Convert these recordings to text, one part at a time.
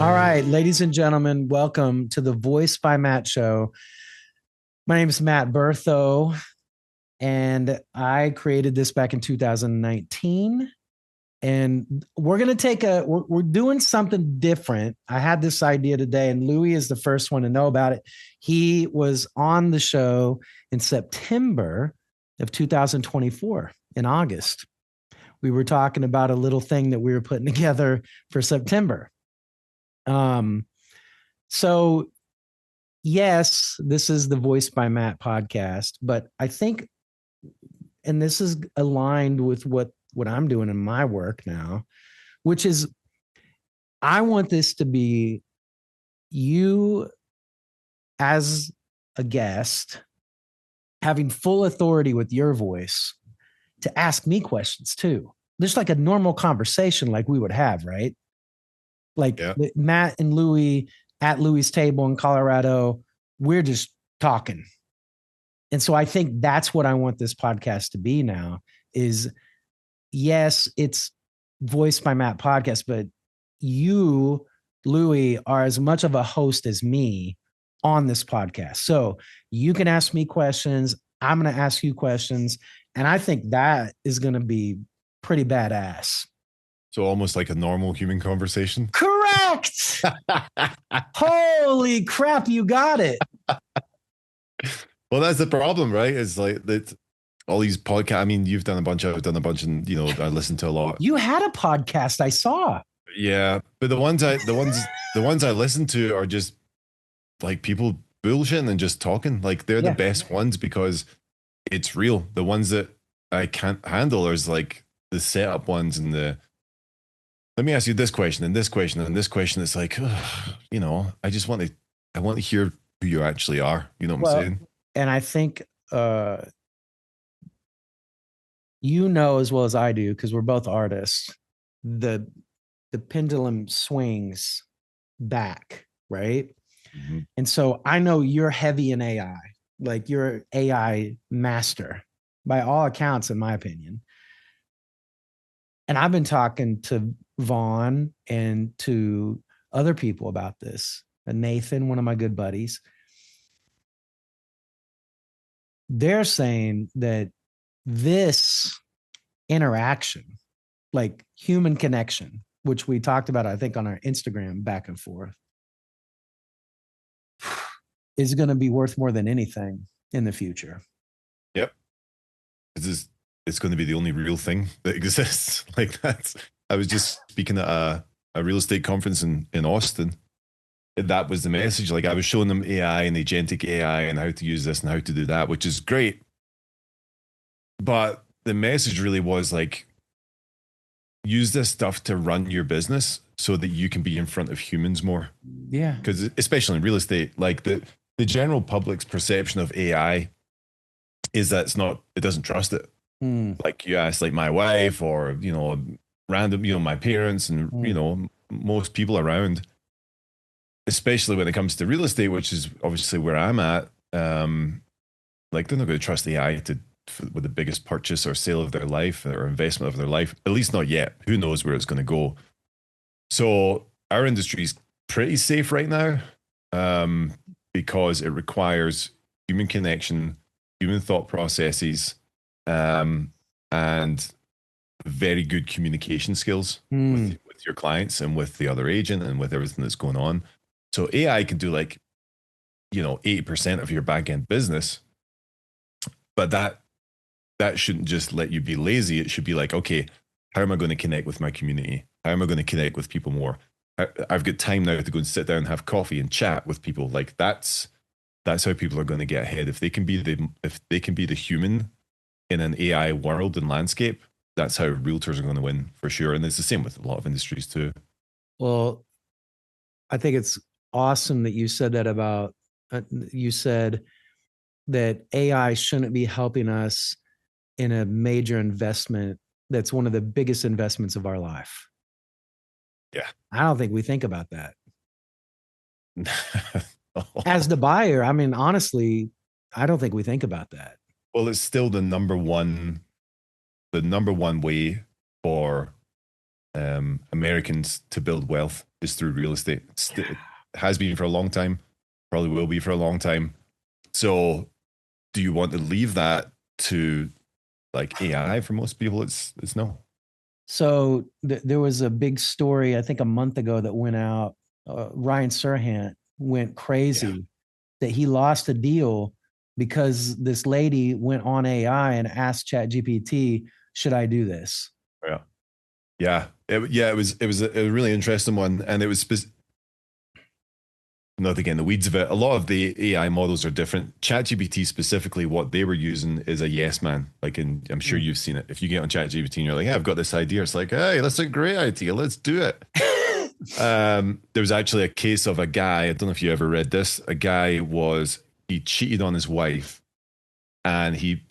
All right, ladies and gentlemen, welcome to the Voice by Matt show. My name is Matt Bertho, and I created this back in 2019. And we're going to we're doing something different. I had this idea today, and Lewi is the first one to know about it. He was on the show in September of 2024, in August. We were talking about a little thing that we were putting together for September. So yes, this is the Voice by Matt podcast, but I think, and this is aligned with what I'm doing in my work now, which is I want this to be you as a guest having full authority with your voice to ask me questions too. Just like a normal conversation like we would have, right? Like Matt and Lewi at Lewi's table in Colorado, we're just talking. And so I think that's what I want this podcast to be now is, yes, it's Voice by Matt podcast, but you, Lewi, are as much of a host as me on this podcast. So you can ask me questions. I'm going to ask you questions. And I think that is going to be pretty badass. So almost like a normal human conversation. Correct. Holy crap, you got it. Well, that's the problem, right? It's like that all these podcasts. I mean, you've done a bunch, I've done a bunch, and I listen to a lot. You had a podcast, I saw. Yeah, but the ones I listen to are just like people bullshitting and just talking. Like they're the best ones because it's real. The ones that I can't handle is like the setup ones and the. Let me ask you this question and this question and this question. It's like, I just want to hear who you actually are. You know what I'm saying? And I think, as well as I do, because we're both artists, the pendulum swings back, right? Mm-hmm. And so I know you're heavy in AI, like you're an AI master by all accounts, in my opinion. And I've been talking to Vaughn and to other people about this. And Nathan, one of my good buddies, they're saying that this interaction, like human connection, which we talked about, I think, on our Instagram back and forth, is going to be worth more than anything in the future. Yep. It's going to be the only real thing that exists. Like that. I was just speaking at a real estate conference in Austin. And that was the message. Like I was showing them AI and agentic AI and how to use this and how to do that, which is great. But the message really was like, use this stuff to run your business so that you can be in front of humans more. Yeah. Because especially in real estate, like the general public's perception of AI is that it doesn't trust it. Like you ask like my wife or, random, my parents and, most people around, especially when it comes to real estate, which is obviously where I'm at. Like they're not going to trust AI with the biggest purchase or sale of their life or investment of their life, at least not yet. Who knows where it's going to go? So our industry is pretty safe right now because it requires human connection, human thought processes, and very good communication skills with your clients and with the other agent and with everything that's going on. So AI can do 80% of your back end business, but that shouldn't just let you be lazy. It should be like, okay, how am I going to connect with my community? How am I going to connect with people more? I've got time now to go and sit down and have coffee and chat with people. Like that's how people are going to get ahead. If they can be the human in an AI world and landscape, that's how realtors are going to win for sure. And it's the same with a lot of industries too. Well, I think it's awesome that you said that about, you said that AI shouldn't be helping us in a major investment that's one of the biggest investments of our life. Yeah. I don't think we think about that. As the buyer, I mean, honestly, I don't think we think about that. Well, it's still the number one way for Americans to build wealth is through real estate. It has been for a long time, probably will be for a long time. So do you want to leave that to like AI? For most people, it's no. So there was a big story, I think a month ago, that went out. Ryan Serhant went Yeah. crazy that he lost a deal because this lady went on AI and asked ChatGPT, "Should I do this?" Yeah. It was a really interesting one, and it was not to get in the weeds of it. A lot of the AI models are different. ChatGPT specifically, what they were using is a yes man. Like, I'm sure you've seen it. If you get on ChatGPT and you're like, "Hey, I've got this idea," it's like, "Hey, that's a great idea. Let's do it." There was actually a case of a guy. I don't know if you ever read this. A guy he cheated on his wife, and he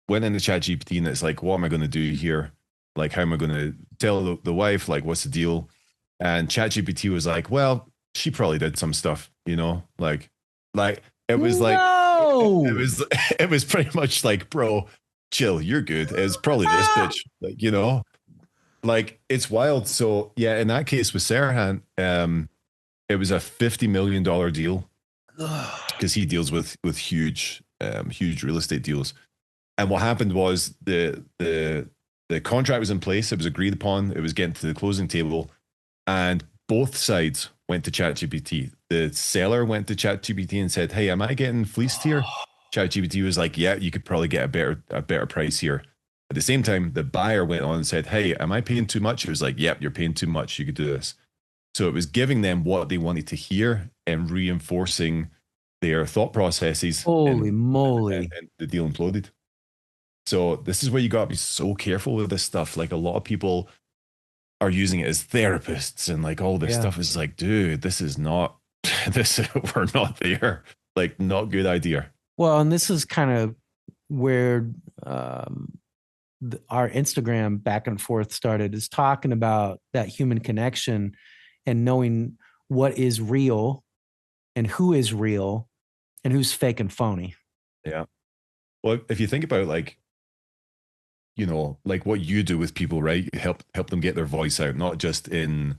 went into ChatGPT, and it's like, "What am I going to do here? Like, how am I going to tell the wife? Like, what's the deal?" And ChatGPT was like, "Well, she probably did some stuff, like it was like it No. was it was pretty much like, bro, chill, you're good. It's probably this bitch, like it's wild." So yeah, in that case with Sarahan, it was a $50 million deal because he deals with huge real estate deals. And what happened was the contract was in place, it was agreed upon, it was getting to the closing table, and both sides went to ChatGPT. The seller went to ChatGPT and said, "Hey, am I getting fleeced here?" ChatGPT was like, "Yeah, you could probably get a better price here." At the same time, the buyer went on and said, "Hey, am I paying too much?" It was like, "Yep, you're paying too much. You could do this." So it was giving them what they wanted to hear and reinforcing their thought processes, Holy and, moly. and the deal imploded. So this is where you got to be so careful with this stuff. Like, a lot of people are using it as therapists and like all this Yeah. stuff is like, dude, this is not this. We're not there. Like, not good idea. Well, and this is kind of where um, our Instagram back and forth started, is talking about that human connection and knowing what is real and who is real and who's fake and phony. Yeah. Well, if you think about, like, like what you do with people, right? You help them get their voice out, not just in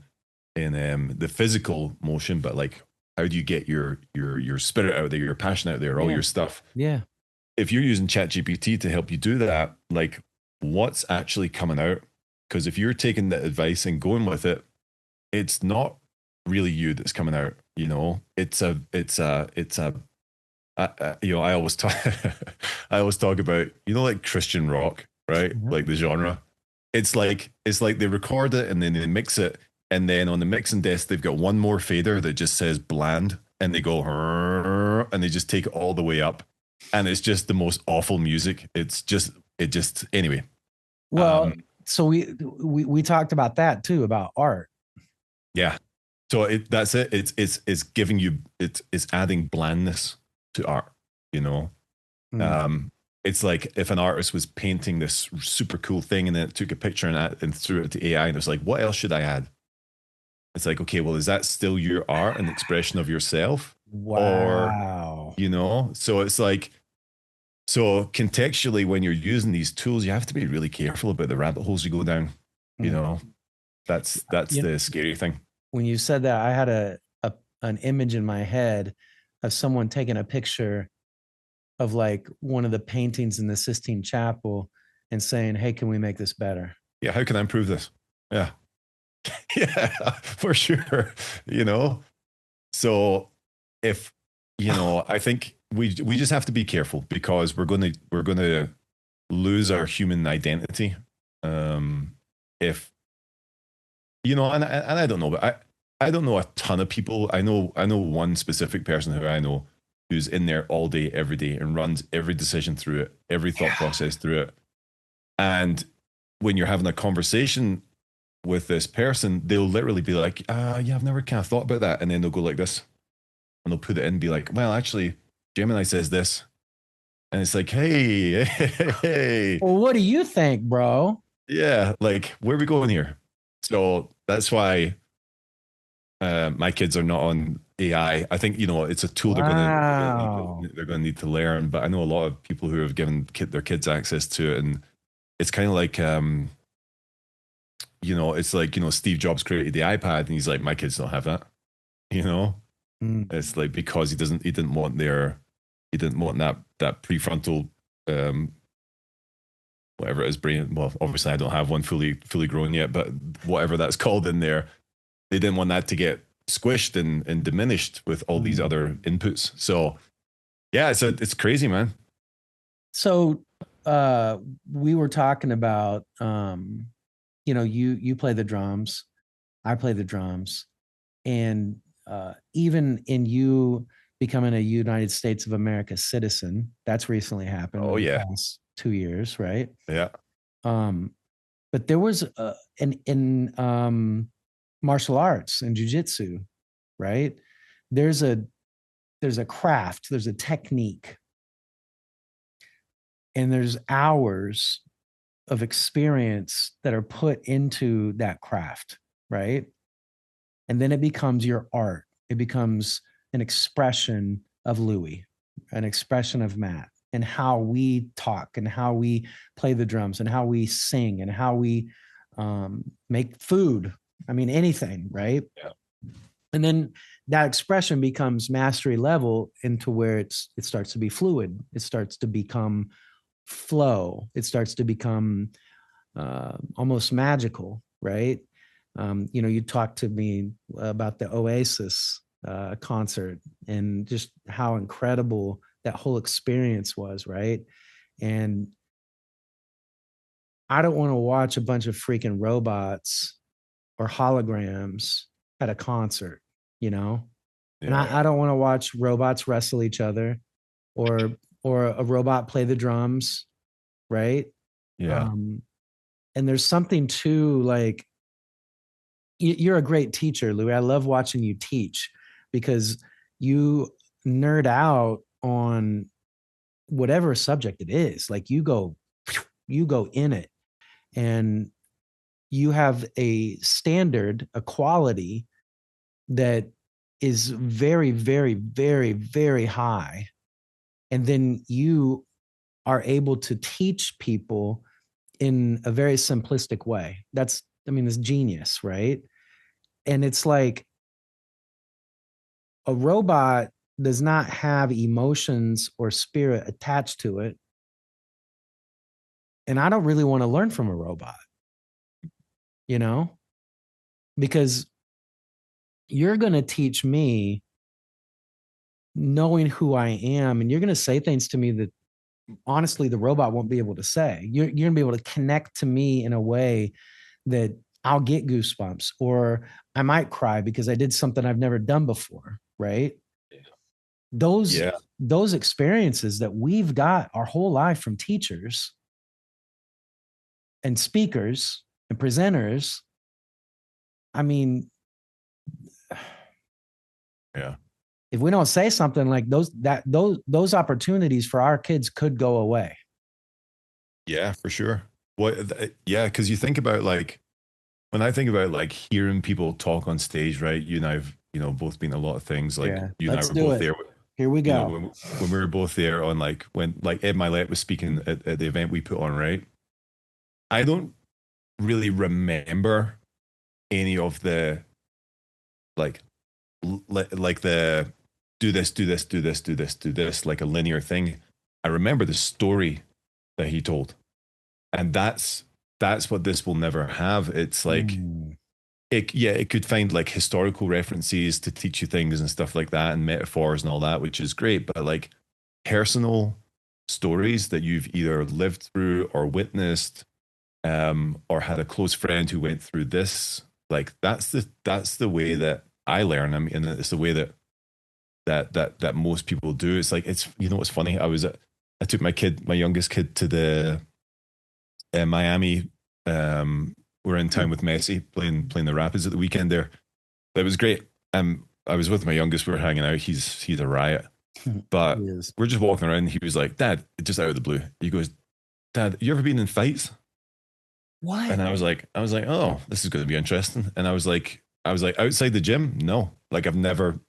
the physical motion, but like, how do you get your spirit out there, your passion out there, all Yeah. your stuff? Yeah. If you're using ChatGPT to help you do that, like, what's actually coming out? Because if you're taking the advice and going with it, it's not really you that's coming out. I always talk, I always talk about, like Christian rock, right? Mhm. Like the genre. It's like they record it and then they mix it, and then on the mixing desk they've got one more fader that just says bland, and they go and they just take it all the way up, and it's just the most awful music. It just anyway. Well, so we talked about that too, about art. Yeah. So that's it. It's giving you, it's adding blandness to art. You know, Mm. um, it's like if an artist was painting this super cool thing and then it took a picture and threw it to AI, and it was like, what else should I add? It's like, okay, well, is that still your art and expression of yourself, or Wow. so it's like, so contextually, when you're using these tools, you have to be really careful about the rabbit holes you go down. You Mm. know, that's You know, the scary thing. when you said that, I had an image in my head of someone taking a picture of like one of the paintings in the Sistine Chapel and saying, "Hey, can we make this better?" Yeah, how can I improve this? Yeah. Yeah, for sure. You know, so if I think we just have to be careful, because we're gonna lose our human identity. If and I don't know, but I don't know a ton of people. I know one specific person who I know who's in there all day, every day, and runs every decision through it, every thought process through it. And when you're having a conversation with this person, they'll literally be like, yeah, I've never kind of thought about that. And then they'll go like this, and they'll put it in and be like, well, actually, Gemini says this. And it's like, hey, hey, Well, what do you think, bro? yeah, like, where are we going here? So that's why my kids are not on AI. I think, it's a tool Wow. they're gonna need to learn. But I know a lot of people who have given their kids access to it, and it's kind of like, it's like, Steve Jobs created the iPad and he's like, my kids don't have that, you know? Mm. It's like, because he didn't want that prefrontal, um, whatever it is, brain. Well, obviously I don't have one fully grown yet, but whatever that's called in there, they didn't want that to get squished and diminished with all these other inputs. So yeah, it's crazy, man. So we were talking about you play the drums, I play the drums, and even in you becoming a United States of America citizen, that's recently happened Oh in the yeah. past 2 years, right? Yeah. Um, but there was in martial arts and jujitsu, right? There's a there's a craft, there's a technique, and there's hours of experience that are put into that craft, right? And then it becomes your art. It becomes an expression of Lewi, an expression of Matt, and how we talk and how we play the drums and how we sing and how we make food. I mean, anything, right? Yeah. And then that expression becomes mastery level into where it starts to be fluid. It starts to become flow. It starts to become almost magical, right? You talked to me about the Oasis concert and just how incredible that whole experience was, right? And I don't want to watch a bunch of freaking robots or holograms at a concert, you know? And Yeah. I don't want to watch robots wrestle each other or a robot play the drums, right? Yeah. Um, and there's something to like you're a great teacher, Louis. I love watching you teach because you nerd out on whatever subject it is. Like you go in it and you have a standard, a quality that is very, very, very, very high. And then you are able to teach people in a very simplistic way. It's genius, right? And it's like a robot does not have emotions or spirit attached to it. And I don't really want to learn from a robot, you know, because you're going to teach me knowing who I am. And you're going to say things to me that honestly the robot won't be able to say. You're going to be able to connect to me in a way that I'll get goosebumps or I might cry because I did something I've never done before. Right. those Yeah. those experiences that we've got our whole life from teachers and speakers and presenters, I mean, Yeah. if we don't say something like those opportunities for our kids could go away. Yeah, for sure. Yeah, because you think about, like, when I think about like hearing people talk on stage, right? You and I've, both been a lot of things. Like Yeah, you and I let's were do both it. there. Here we You know, go. when we were both there on, like, when like Ed Milet was speaking at the event we put on, right? I don't really remember any of the, like, like the do this, do this, do this, do this, do this, like a linear thing. I remember the story that he told, and that's what this will never have. It's like Mm. it could find like historical references to teach you things and stuff like that, and metaphors and all that, which is great. But like personal stories that you've either lived through or witnessed, or had a close friend who went through this, like that's the way that I learn. I mean, and it's the way that most people do. It's like, it's, what's funny. I took my youngest kid to the Miami. We're in town with Messi playing the Rapids at the weekend there. It was great. I was with my youngest. We were hanging out. He's a riot. But Yes. we're just walking around. And he was like, "Dad," just out of the blue, he goes, "Dad, you ever been in fights?" What? And I was like, "Oh, this is going to be interesting." And I was like, outside the gym, no. Like I've never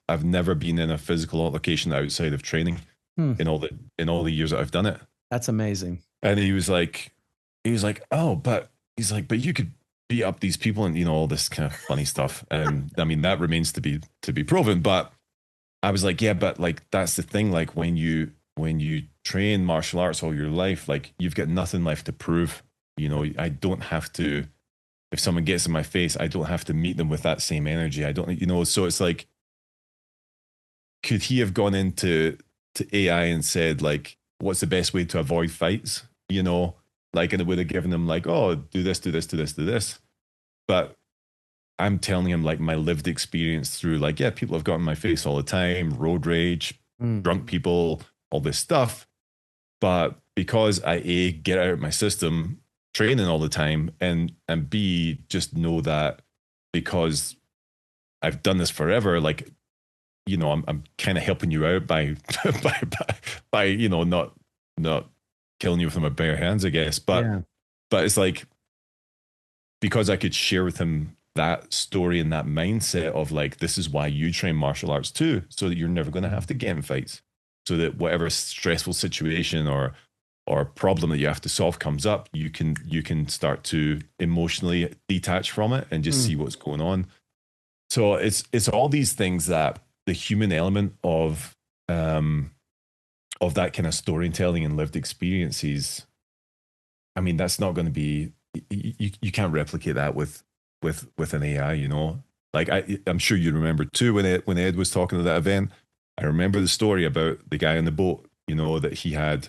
been in a physical altercation outside of training Hmm. in all the years that I've done it. That's amazing. And he was like, "Oh, but," he's like, "but you could." beat up these people and all this kind of funny stuff. And I mean that remains to be proven. But I was like, yeah, but like that's the thing. Like when you train martial arts all your life, like you've got nothing left to prove. I don't have to. If someone gets in my face, I don't have to meet them with that same energy. I don't, So it's like, could he have gone into AI and said like, what's the best way to avoid fights? Like, and it would have given them like, oh, do this, do this, do this, do this. But I'm telling him like my lived experience through like, yeah, people have gotten in my face all the time, road rage, drunk people, all this stuff. But because I get out of my system training all the time, and B, just know that because I've done this forever, like, I'm kind of helping you out by by not killing you with my bare hands, I guess. But Yeah. but it's like, because I could share with him that story and that mindset of like, this is why you train martial arts too, so that you're never going to have to get in fights, so that whatever stressful situation or problem that you have to solve comes up, you can start to emotionally detach from it and just see what's going on. So it's all these things that the human element of that kind of storytelling and lived experiences. I mean, that's not going to be, you can't replicate that with an AI. Like I'm sure you remember too when Ed was talking at that event. I remember the story about the guy on the boat, that he had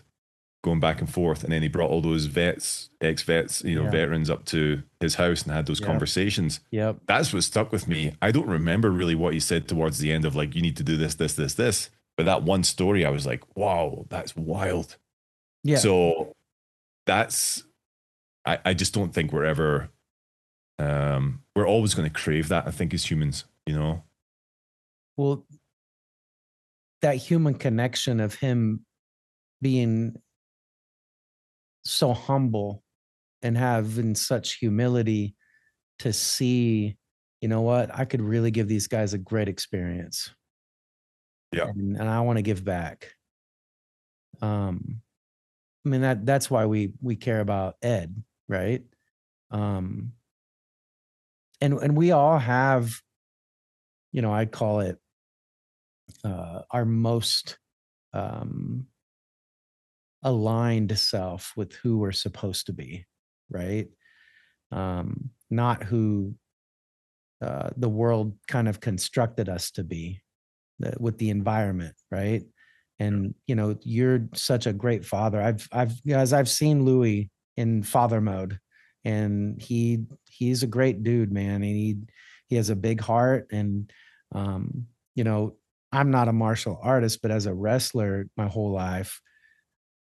going back and forth, and then he brought all those ex-vets, veterans up to his house and had those conversations. Yep. That's what stuck with me. I don't remember really what he said towards the end of like, you need to do this, this, this, this. But that one story, I was like, wow, that's wild. Yeah. So that's, I just don't think we're ever, we're always going to crave that, I think, as humans. Well, that human connection of him being so humble and having such humility to see, you know what, I could really give these guys a great experience. Yeah. And I want to give back. I mean, that's why we care about Ed, right? And we all have, I'd call it our most aligned self with who we're supposed to be, right? Not who the world kind of constructed us to be with the environment, right? And you're such a great father. I've seen Lewi in father mode, and he's a great dude, man. And he has a big heart, and um, you know, I'm not a martial artist, but as a wrestler my whole life,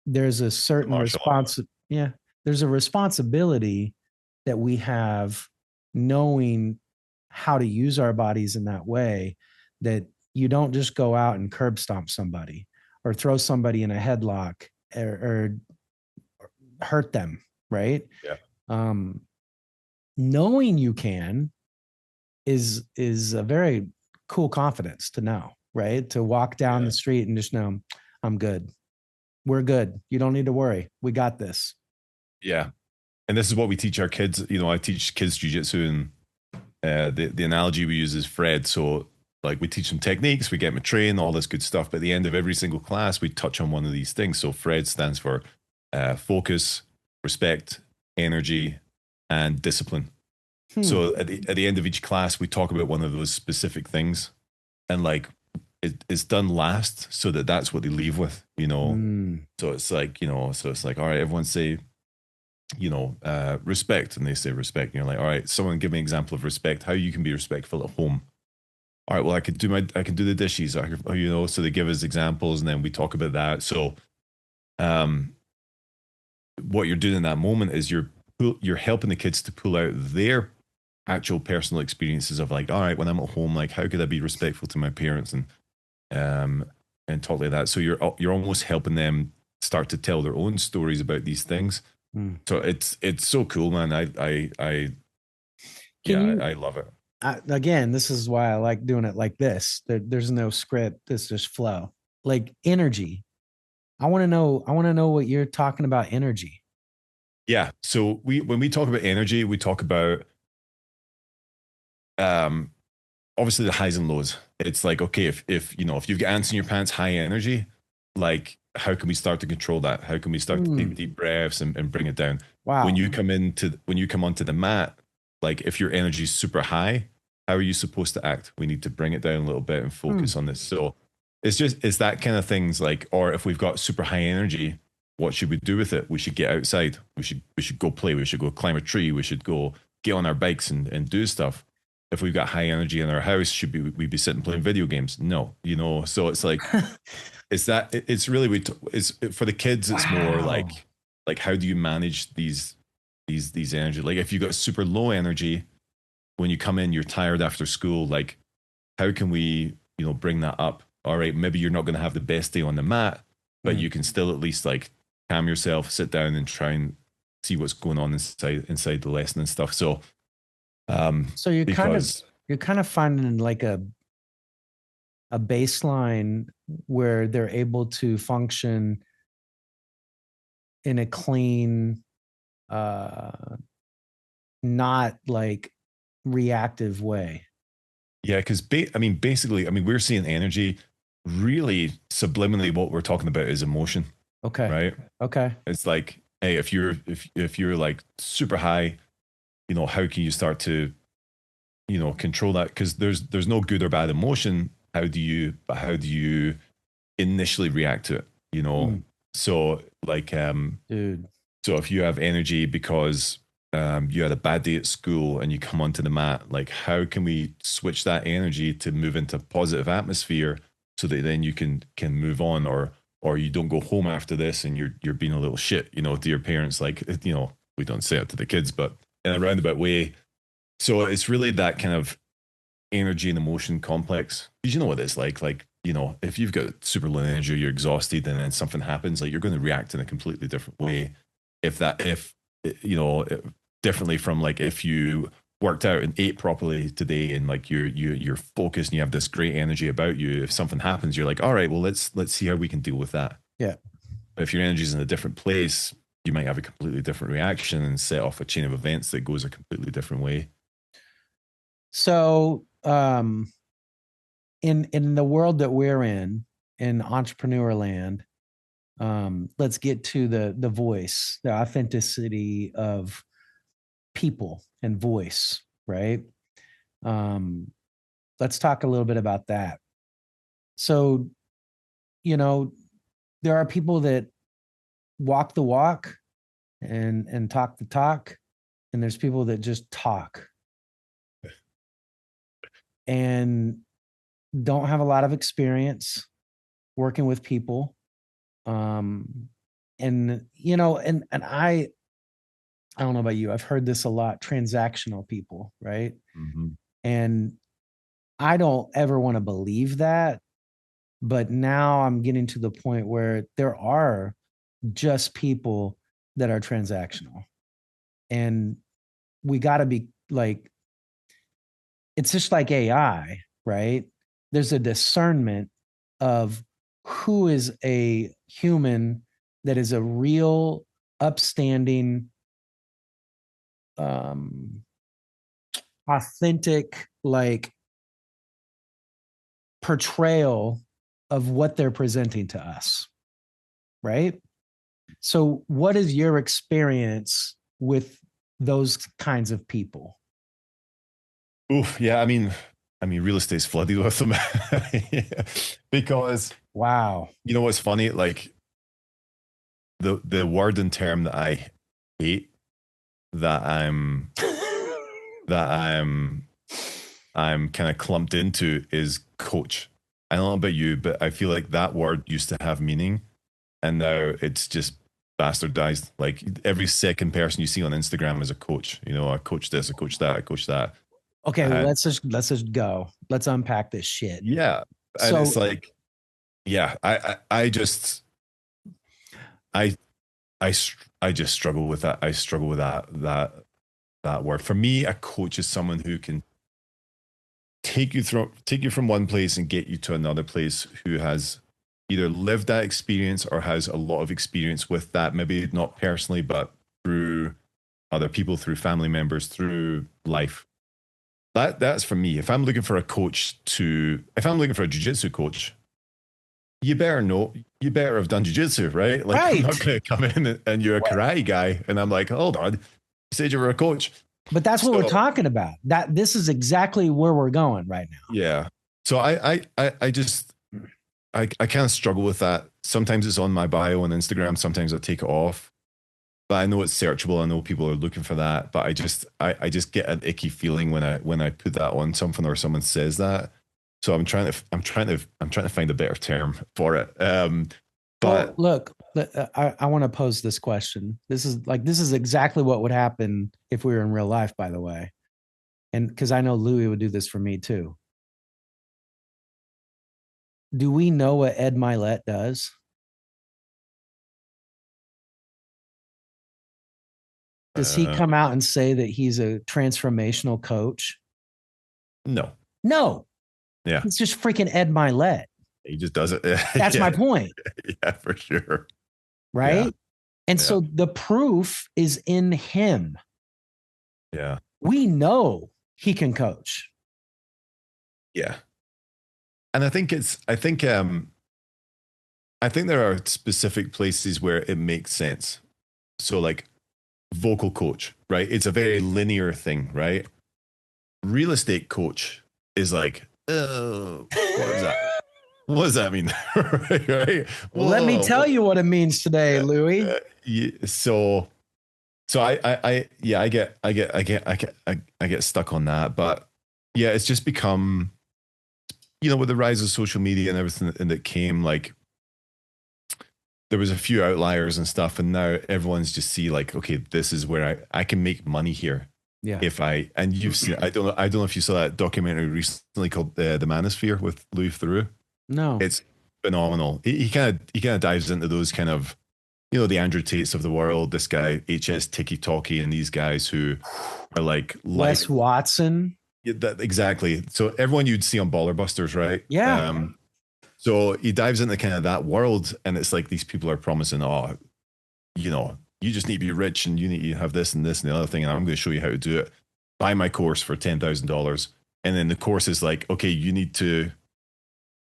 there's a certain yeah, there's a responsibility that we have, knowing how to use our bodies in that way, that you don't just go out and curb stomp somebody or throw somebody in a headlock or hurt them, right? Yeah. Knowing you can is a very cool confidence to know, right? To walk down the street and just know, I'm good. We're good. You don't need to worry. We got this. Yeah. And this is what we teach our kids. I teach kids jujitsu, and the analogy we use is Fred. So like we teach them techniques, we get them trained, all this good stuff. But at the end of every single class, we touch on one of these things. So Fred stands for focus, respect, energy, and discipline. So at the end of each class, we talk about one of those specific things, and like it's done last, so that's what they leave with. So it's like, so it's like, all right, everyone say, respect, and they say respect, and you're like, all right, someone give me an example of respect, how you can be respectful at home. All right, well, I can do the dishes, so they give us examples, and then we talk about that. So what you're doing in that moment is you're helping the kids to pull out their actual personal experiences of like, all right, when I'm at home, like, how could I be respectful to my parents, and talk like that. So you're almost helping them start to tell their own stories about these things. So it's so cool, man. I love it. Again, this is why I like doing it like this. There's no script. It's just flow, like energy. I want to know what you're talking about. Energy. Yeah. So when we talk about energy, we talk about um, obviously the highs and lows. It's like, okay, if you know, if you've got ants in your pants, high energy, like how can we start to control that? How can we start to take deep breaths and bring it down? Wow. When you come onto the mat, like if your energy is super high, how are you supposed to act? We need to bring it down a little bit and focus on this. So it's that kind of things like, or if we've got super high energy, what should we do with it? We should get outside. We should go play. We should go climb a tree. We should go get on our bikes and do stuff. If we've got high energy in our house, should we be sitting playing video games? No, you know. So it's like it's really it's for the kids. It's more like how do you manage these energy? Like if you got super low energy when you come in, you're tired after school. Like how can we bring that up? All right, maybe you're not going to have the best day on the mat, but you can still at least like calm yourself, sit down, and try and see what's going on inside the lesson and stuff. So. So you're kind of finding like a baseline where they're able to function in a clean, not like reactive way. Yeah, because basically, we're seeing energy. Really, subliminally, what we're talking about is emotion. Okay. Right. Okay. It's like, hey, if you're like super high, how can you start to control that? Because there's no good or bad emotion. How do you initially react to it? So like dude, so if you have energy because you had a bad day at school and you come onto the mat, like how can we switch that energy to move into positive atmosphere so that then you can move on, or you don't go home after this and you're being a little shit to your parents. Like we don't say it to the kids, but in a roundabout way. So it's really that kind of energy and emotion complex. Because you know what it's like if you've got super low energy, you're exhausted, and then something happens, like you're going to react in a completely different way. If differently from like if you worked out and ate properly today, and like you're focused and you have this great energy about you. If something happens, you're like, all right, well let's see how we can deal with that. Yeah. But if your energy's in a different place, you might have a completely different reaction and set off a chain of events that goes a completely different way. So, in the world that we're in entrepreneur land, let's get to the voice, the authenticity of people and voice, right? Let's talk a little bit about that. So, there are people that walk the walk and talk the talk, and there's people that just talk and don't have a lot of experience working with people. And I don't know about you, I've heard this a lot, transactional people, right? Mm-hmm. And I don't ever want to believe that, but now I'm getting to the point where there are just people that are transactional, and we got to be like, it's just like AI, right? There's a discernment of who is a human that is a real upstanding, authentic, like portrayal of what they're presenting to us, right? So what is your experience with those kinds of people? Oof, yeah, real estate's flooded with them. Because Wow. you know what's funny? Like the word and term that I hate, that I'm kind of clumped into, is coach. I don't know about you, but I feel like that word used to have meaning, and now it's just bastardized. Like every second person you see on Instagram is a coach. I coach this, I coach that, I coach that. Okay, well, let's just go. Let's unpack this shit. Yeah, and So it's like, yeah, I just I I just struggle with that. I struggle with that word. For me, a coach is someone who can take you from one place and get you to another place, who has either lived that experience or has a lot of experience with that, maybe not personally, but through other people, through family members, through life. that's for me. If I'm looking for a jiu-jitsu coach, you better have done jiu-jitsu, right? Like, I'm not Right. going to come in and you're a karate guy and I'm like, hold on, you said you were a coach. But that's what we're So, talking about. That this is exactly where we're going right now. yeah. So I kind of struggle with that. Sometimes it's on my bio on Instagram. Sometimes I take it off. But I know it's searchable. I know people are looking for that. But I just get an icky feeling when I put that on something or someone says that. So I'm trying to find a better term for it. But well, look, I want to pose this question. This is exactly what would happen if we were in real life, by the way. And because I know Lewi would do this for me too. Do we know what Ed Milet does? Does he come out and say that he's a transformational coach? No. No. Yeah. It's just freaking Ed Milet. He just does it. That's my point. Yeah, for sure. Right. Yeah. And so the proof is in him. Yeah. We know he can coach. Yeah. And I think there are specific places where it makes sense. So like vocal coach, right? It's a very linear thing, right? Real estate coach is like, oh, what is that? What does that mean? Right? Well, let me tell you what it means today, Lewi. So I get stuck on that. But yeah, it's just become, with the rise of social media and everything that came, like there was a few outliers and stuff, and now everyone's just see like, okay, this is where I can make money here. Yeah. And you've seen, I don't know if you saw that documentary recently called The Manosphere with Louis Theroux. No. It's phenomenal. He kind of dives into those kind of, the Andrew Tates of the world, this guy HS Tiki Talkie, and these guys who are like Wes Watson. Yeah, exactly. So everyone you'd see on Baller Busters, right? Yeah. So he dives into kind of that world, and it's like these people are promising, you just need to be rich, and you need to have this and this and the other thing, and I'm going to show you how to do it. Buy my course for $10,000, and then the course is like, okay, you need to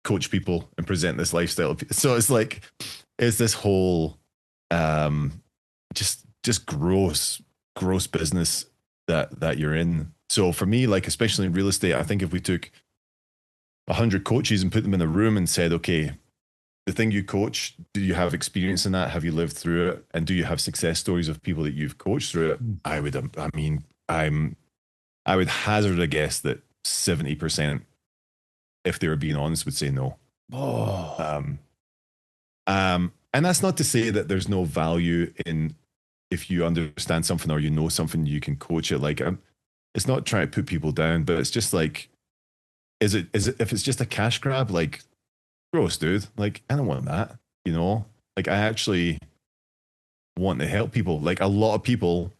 coach people and present this lifestyle. So it's like, it's this whole, just gross business that you're in. So for me, like, especially in real estate, I think if we took 100 coaches and put them in a room and said, okay, the thing you coach, do you have experience in that? Have you lived through it? And do you have success stories of people that you've coached through it? I would hazard a guess that 70%, if they were being honest, would say no. And that's not to say that there's no value in, if you understand something or you know something, you can coach it. Like, it's not trying to put people down, but it's just like, is it if it's just a cash grab, like, gross, dude. Like, I don't want that, like, I actually want to help people. Like, a lot of people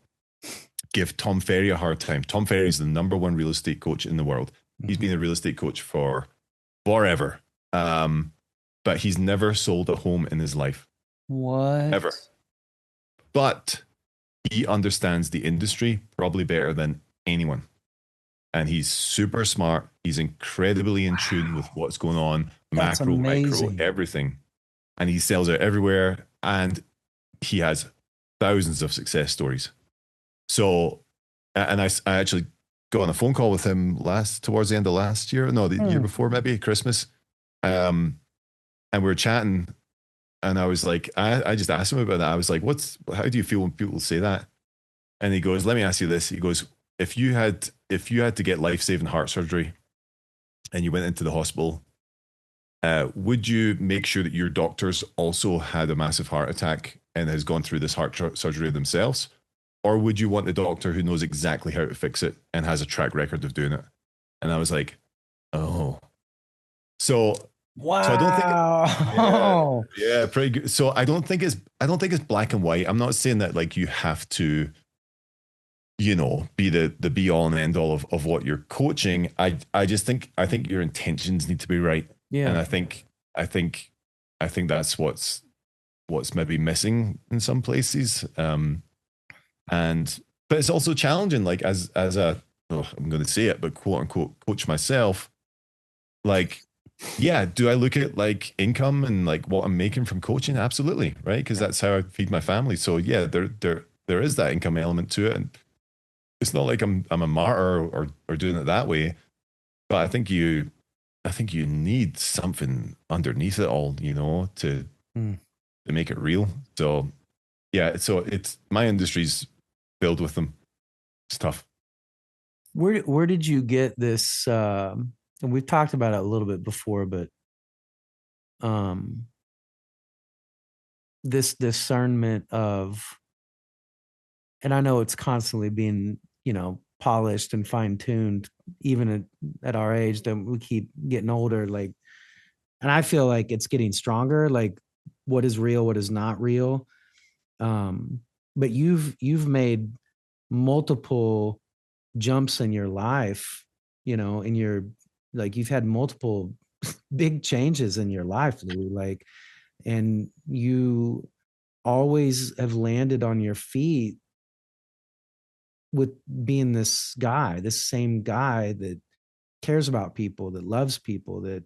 give Tom Ferry a hard time. Tom Ferry is the number one real estate coach in the world. He's been a real estate coach for forever. But he's never sold a home in his life. What? Ever. But he understands the industry probably better than anyone. And he's super smart. He's incredibly in tune with what's going on, That's macro, amazing. micro, everything. And he sells it everywhere. And he has thousands of success stories. So, and I actually got on a phone call with him towards the end of last year. No, the year before, maybe Christmas. And we were chatting. And I was like, I just asked him about that. I was like, how do you feel when people say that? And he goes, let me ask you this. He goes, if you had to get life-saving heart surgery and you went into the hospital, would you make sure that your doctors also had a massive heart attack and has gone through this heart surgery themselves? Or would you want the doctor who knows exactly how to fix it and has a track record of doing it? And I was like, oh. So, wow. So I don't think yeah, pretty good. So I don't think it's black and white. I'm not saying that like you have to, be the be all and end all of what you're coaching. I think your intentions need to be right. Yeah. And I think that's what's maybe missing in some places. But it's also challenging, like as a oh, I'm going to say it, but quote unquote coach myself, like, yeah, do I look at like income and like what I'm making from coaching? Absolutely, right? Because that's how I feed my family. So yeah, there is that income element to it, and it's not like I'm a martyr or doing it that way. But I think you need something underneath it all, you know, to make it real. So yeah, so it's my industry's filled with them. It's tough. Where did you get this? And we've talked about it a little bit before, but um, this discernment of, and I know it's constantly being, polished and fine tuned, even at our age, that we keep getting older. Like, and I feel like it's getting stronger. Like, what is real, what is not real. Um, but you've made multiple jumps in your life, in your, like, you've had multiple big changes in your life, Lewi, like, and you always have landed on your feet with being this same guy that cares about people, that loves people, that,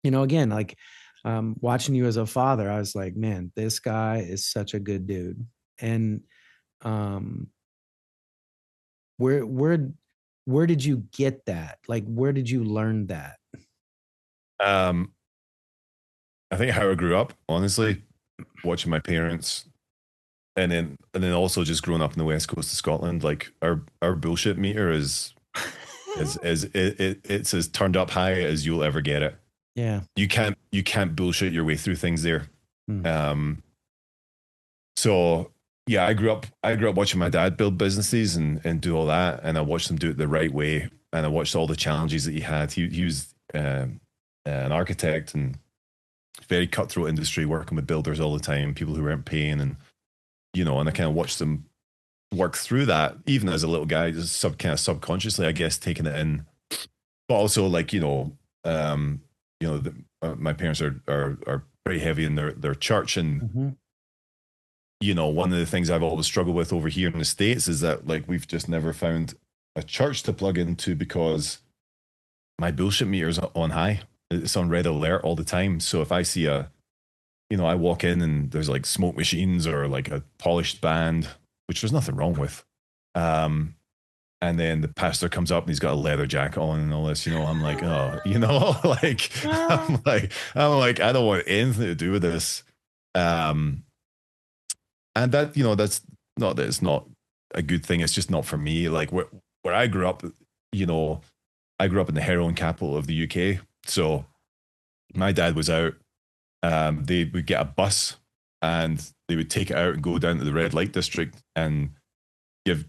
again, like, watching you as a father, I was like, man, this guy is such a good dude. And um, where where where did you get that? Like, where did you learn that? Um, I think how I grew up, honestly, watching my parents, and then also just growing up in the west coast of Scotland, like our bullshit meter it's as turned up high as you'll ever get it. Yeah. You can't bullshit your way through things there. Mm. So yeah, I grew up watching my dad build businesses and do all that, and I watched him do it the right way, and I watched all the challenges that he had. He was an architect and very cutthroat industry, working with builders all the time, people who weren't paying, and and I kind of watched them work through that, even as a little guy, just kind of subconsciously, I guess, taking it in. But also, like, my parents are pretty heavy in their church, and Mm-hmm. one of the things I've always struggled with over here in the States is that, like, we've just never found a church to plug into because my bullshit meter's on high. It's on red alert all the time. So if I see I walk in and there's like smoke machines or like a polished band, which there's nothing wrong with. And then the pastor comes up and he's got a leather jacket on and all this, I'm like, oh, like, I'm like, I don't want anything to do with this. And that's not that it's not a good thing. It's just not for me. Like where I grew up, I grew up in the heroin capital of the UK. So my dad was out. They would get a bus and they would take it out and go down to the red light district and give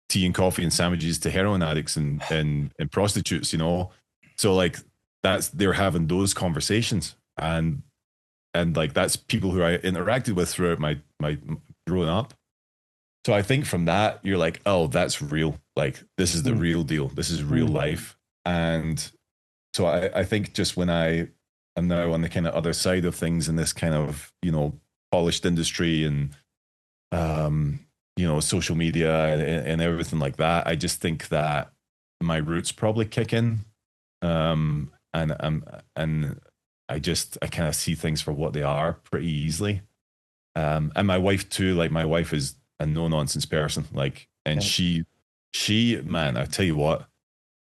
tea and coffee and sandwiches to heroin addicts and prostitutes, So like they're having those conversations, and like that's people who I interacted with throughout my growing up. So I think from that you're like, oh, that's real. Like this is the real deal. This is real life. And so I think just when I am now on the kind of other side of things in this kind of, polished industry and, social media and everything like that, I just think that my roots probably kick in. And I kind of see things for what they are pretty easily. And my wife too, like my wife is a no nonsense person. Like, and man, I tell you what,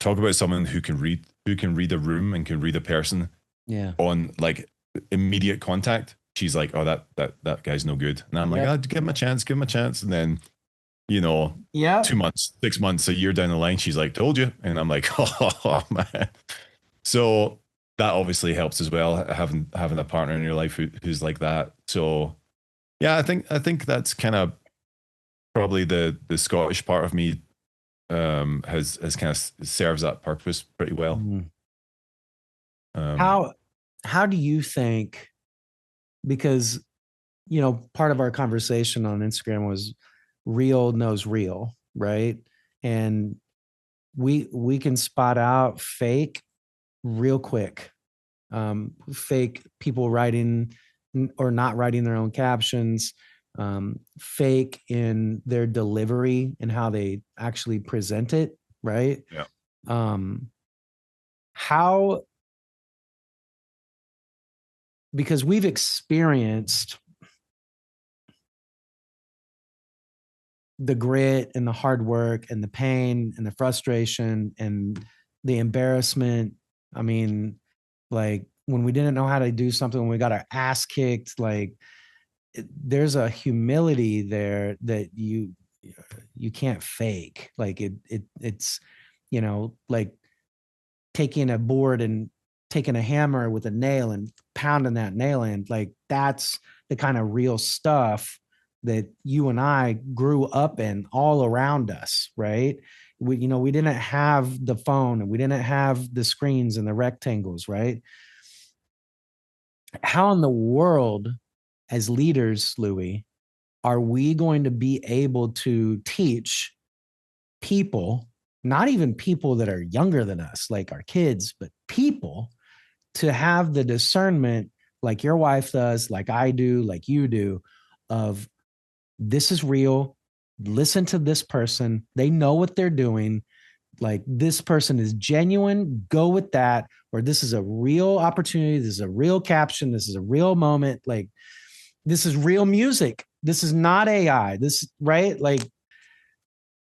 talk about someone who can read a room and can read a person on like immediate contact. She's like, oh, that guy's no good. And I'm like, oh, give him a chance. And then, 2 months, 6 months, a year down the line, she's like, told you. And I'm like, oh man. So that obviously helps as well, having a partner in your life who's like that. So yeah, I think that's kind of probably the Scottish part of me has kind of serves that purpose pretty well. How do you think, because part of our conversation on Instagram was real knows real, right? And we can spot out fake real quick. Fake people writing or not writing their own captions, fake in their delivery and how they actually present it, right? Yeah. How, because we've experienced the grit and the hard work and the pain and the frustration and the embarrassment. I mean, like when we didn't know how to do something, when we got our ass kicked, like there's a humility there that you can't fake. Like it's, you know, like taking a board and taking a hammer with a nail and pounding that nail in. Like that's the kind of real stuff that you and I grew up in all around us, right? We, you know, we didn't have the phone and we didn't have the screens and the rectangles, right? How in the world, as leaders, Lewi, are we going to be able to teach people, not even people that are younger than us, like our kids, but people to have the discernment like your wife does, like I do, like you do, of this is real. Listen to this person. They know what they're doing. Like this person is genuine. Go with that. Or this is a real opportunity. This is a real caption. This is a real moment. Like this is real music. This is not AI. This, right? Like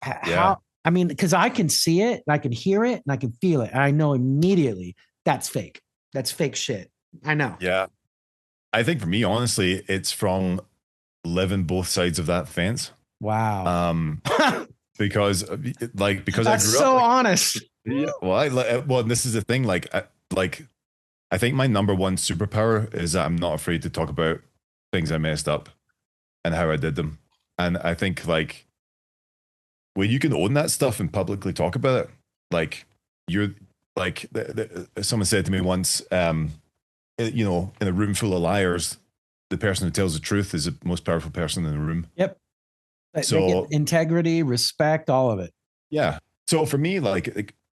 Yeah. how, I mean, because I can see it and I can hear it and I can feel it. And I know immediately that's fake. That's fake shit. I know. Yeah. I think for me, honestly, it's from living both sides of that fence. Wow. Because because I That's grew up so like, honest. yeah, well, this is the thing. I think my number one superpower is that I'm not afraid to talk about things I messed up and how I did them. And I think like when you can own that stuff and publicly talk about it, like you're like someone said to me once, you know, in a room full of liars, the person who tells the truth is the most powerful person in the room. Yep. They get So integrity, respect, all of it. yeah. So for me, well,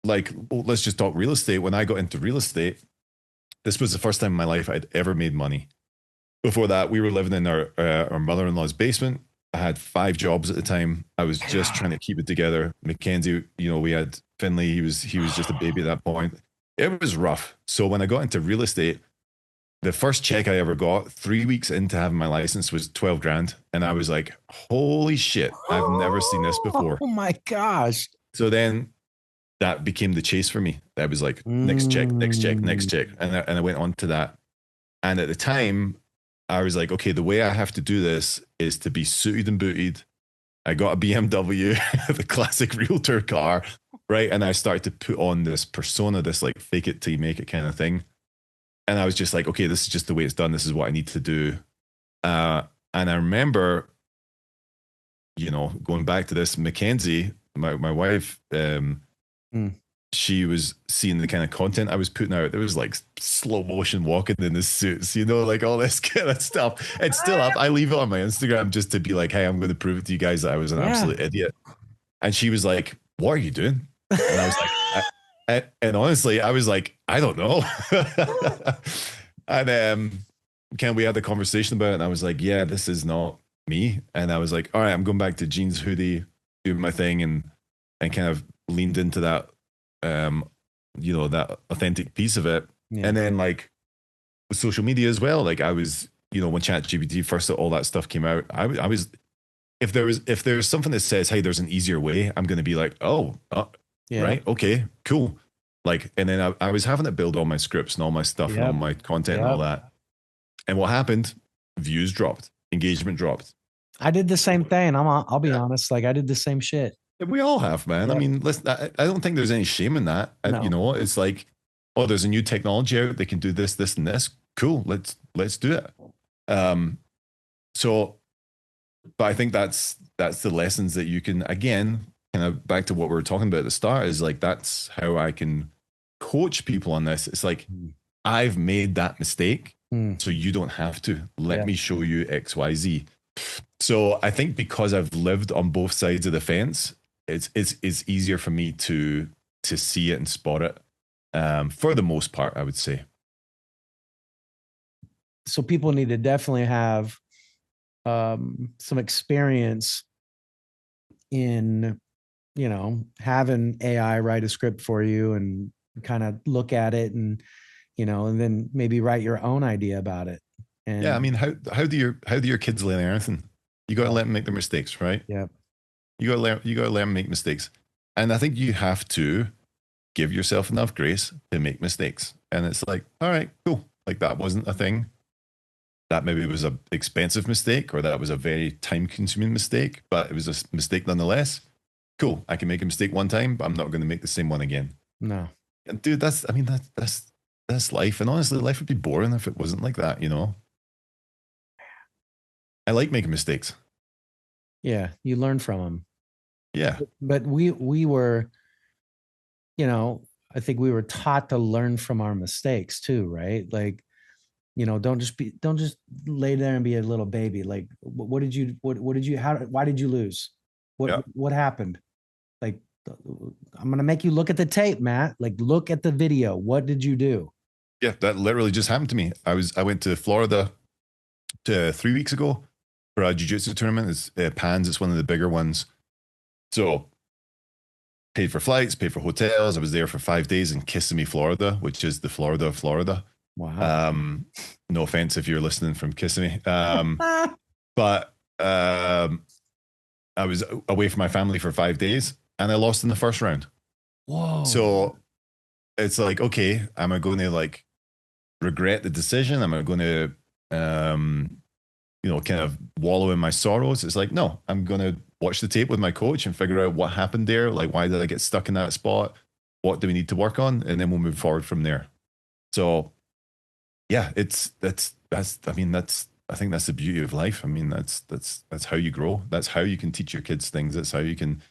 let's just talk real estate. When I got into real estate, this was the first time in my life I'd ever made money. Before that, we were living in our mother-in-law's basement. I had 5 jobs at the time. I was just trying to keep it together. Mackenzie, you know, we had Finley. He was just a baby at that point. It was rough. So when I got into real estate, the first check I ever got 3 weeks into having my license was 12 grand. And I was like, holy shit, I've never seen this before. Oh my gosh. So then that became the chase for me. That was like next check, next check, next check. And I went on to that. And at the time, I was like, okay, the way I have to do this is to be suited and booted. I got a BMW, the classic realtor car, right? And I started to put on this persona, this like fake it till you make it kind of thing. And I was just like, okay, this is just the way it's done. This is what I need to do. And I remember, you know, going back to this, Mackenzie, my wife, she was seeing the kind of content I was putting out. There was like slow motion walking in the suits, you know, like all this kind of stuff. It's still up. I leave it on my Instagram just to be like, hey, I'm going to prove it to you guys that I was an absolute idiot. And she was like, what are you doing? And I was like, and honestly, I was like, I don't know. And we had the conversation about it, and I was like, yeah, this is not me. And I was like, all right, I'm going back to jeans, hoodie, doing my thing, and kind of leaned into that, you know, that authentic piece of it. Yeah. And then like with social media as well, like I was, you know, when ChatGPT first, all that stuff came out, I was, if there's something that says, hey, there's an easier way, I'm going to be like, right, okay, cool. Like, and then I was having to build all my scripts and all my stuff and all my content and all that. And what happened? Views dropped, engagement dropped. I did the same thing. I'll be honest. Like I did the same shit. We all have, man. I mean, I don't think there's any shame in that. No. You know, it's like, oh, there's a new technology out. They can do this, this, and this. Cool. Let's do it. So, but I think that's the lessons that you can, again, kind of back to what we were talking about at the start, is like, that's how I can coach people on this. It's like, I've made that mistake, so you don't have to. Let me show you X, Y, Z. So I think because I've lived on both sides of the fence, it's easier for me to see it and spot it, for the most part, I would say. So people need to definitely have some experience in having AI write a script for you and kind of look at it and, and then maybe write your own idea about it. Yeah, I And mean, how do your kids learn anything? You got to let them make their mistakes, right? yeah, You got to let them make mistakes, and I think you have to give yourself enough grace to make mistakes. And it's like, all right, cool. Like that wasn't a thing. That maybe was a expensive mistake, or that was a very time consuming mistake, but it was a mistake nonetheless. Cool. I can make a mistake one time, but I'm not going to make the same one again. no, And dude, I mean, that's life. And honestly, life would be boring if it wasn't like that, you know? I like making mistakes. yeah, you learn from them. Yeah. But we were, I think we were taught to learn from our mistakes too, right? Like, don't just lay there and be a little baby. Like, what did you, what did you, why did you lose? Yeah. What happened? Like, I'm gonna make you look at the tape, Matt. Like, look at the video. What did you do? Yeah. That literally just happened to me. I went to Florida 3 weeks ago for a jiu-jitsu tournament. It's Pans. It's one of the bigger ones. So paid for flights, paid for hotels. I was there for 5 days in Kissimmee, Florida, which is the Florida of Florida. Wow. No offense if you're listening from Kissimmee. But I was away from my family for 5 days and I lost in the first round. Whoa. So it's like, okay, am I going to like regret the decision? Am I going to, kind of wallow in my sorrows? It's like, no, I'm going to watch the tape with my coach and figure out what happened there. Like, why did I get stuck in that spot? What do we need to work on? And then we'll move forward from there. So yeah, I think that's the beauty of life. I mean, that's how you grow. That's how you can teach your kids things. That's how you can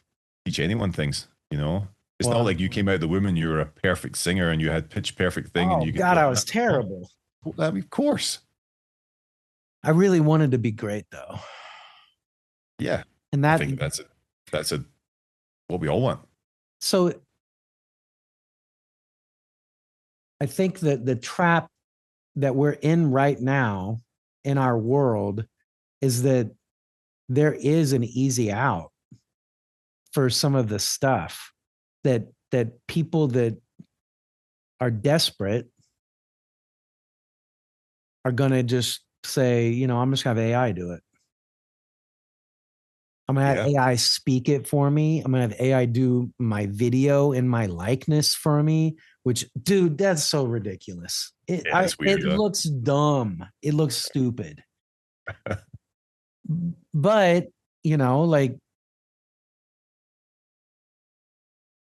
teach anyone things, you know? It's not Well, like you came out of the womb and you were a perfect singer and you had pitch perfect thing and oh you could God, I was terrible. I mean, of course. I really wanted to be great though. Yeah. And I that, think that's what we all want. so I think that the trap that we're in right now in our world is that there is an easy out for some of the stuff that people that are desperate are going to just say, I'm just going to have AI do it. I'm going to have AI speak it for me. I'm going to have AI do my video in my likeness for me, which, dude, that's so ridiculous. It's weird. It looks dumb. It looks stupid. But, like,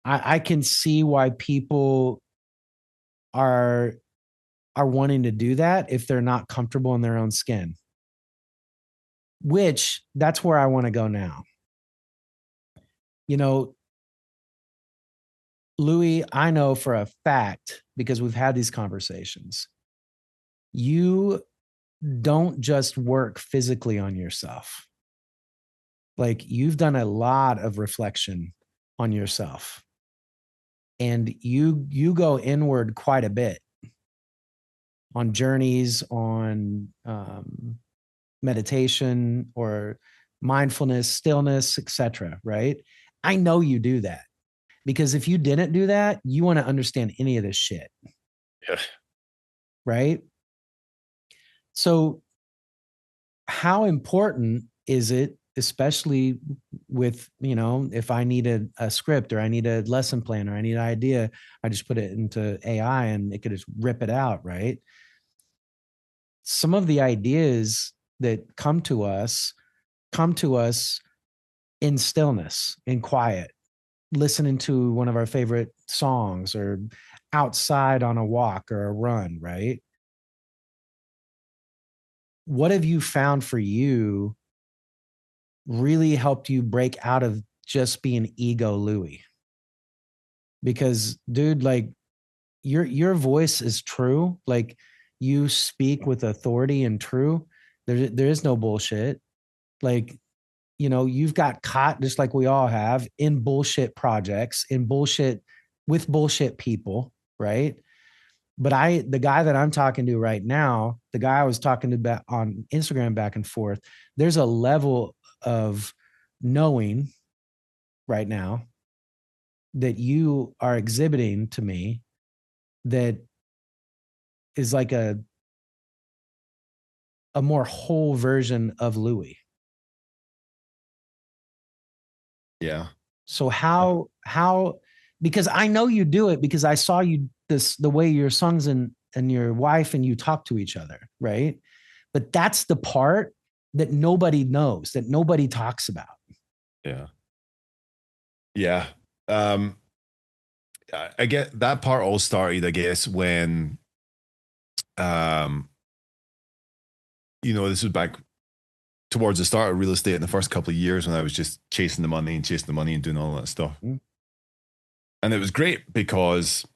I can see why people are wanting to do that if they're not comfortable in their own skin. Which that's where I want to go now. Lewi, I know for a fact, because we've had these conversations, you don't just work physically on yourself. Like, you've done a lot of reflection on yourself. And you go inward quite a bit on journeys, on meditation or mindfulness, stillness, etc. Right? I know you do that because if you didn't do that, you want to understand any of this shit. Yeah. Right? So how important is it, especially with, if I need a script or I need a lesson plan or I need an idea, I just put it into AI and it could just rip it out, right? Some of the ideas that come to us in stillness, in quiet, listening to one of our favorite songs or outside on a walk or a run, right? What have you found for you really helped you break out of just being ego Lewi? Because, dude, like, your voice is true. Like, you speak with authority and true. There is no bullshit. Like, you've got caught just like we all have in bullshit projects, in bullshit with bullshit people, right? But the guy that I'm talking to right now, the guy I was talking to on Instagram back and forth, there's a level of knowing right now that you are exhibiting to me that is like a more whole version of Lewi. Yeah. So how because I know you do it because I saw you the way your sons and your wife and you talk to each other, right? But that's the part that nobody knows, that nobody talks about. Yeah. Yeah. Um, I get that part all started, I guess, when, um, this was back towards the start of real estate in the first couple of years when I was just chasing the money and doing all that stuff. Mm. And it was great because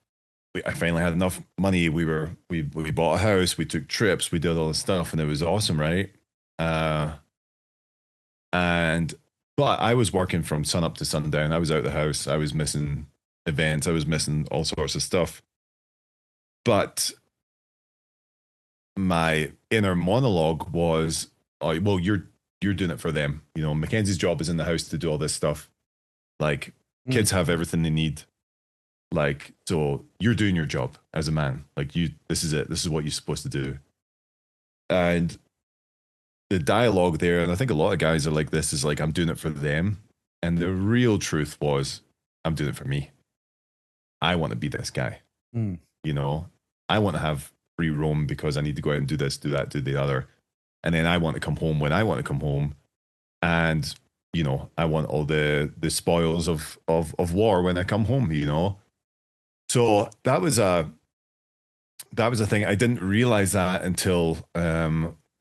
I finally had enough money. We bought a house, we took trips, we did all this stuff, and it was awesome, right? Uh, and but I was working from sun up to sundown. I was out the house. I was missing events. I was missing all sorts of stuff. But my inner monologue was, "Oh, well, you're doing it for them. Mackenzie's job is in the house to do all this stuff. Like, kids have everything they need. Like, so you're doing your job as a man. Like, this is it. This is what you're supposed to do." And the dialogue there, and I think a lot of guys are like this, is like, I'm doing it for them. And the real truth was, I'm doing it for me. I want to be this guy. Mm. I want to have free roam because I need to go out and do this, do that, do the other. And then I want to come home when I want to come home. And, I want all the spoils of war when I come home, So that was a thing. I didn't realize that until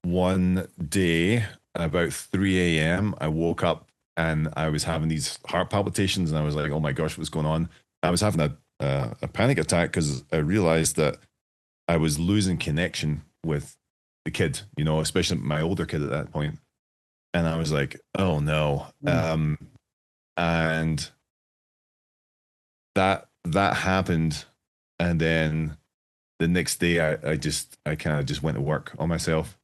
one day about 3 a.m. I woke up and I was having these heart palpitations and I was like, oh my gosh, what's going on? I was having a panic attack because I realized that I was losing connection with the kid, especially my older kid at that point. And I was like, oh no. And that happened. And then the next day I kind of just went to work on myself.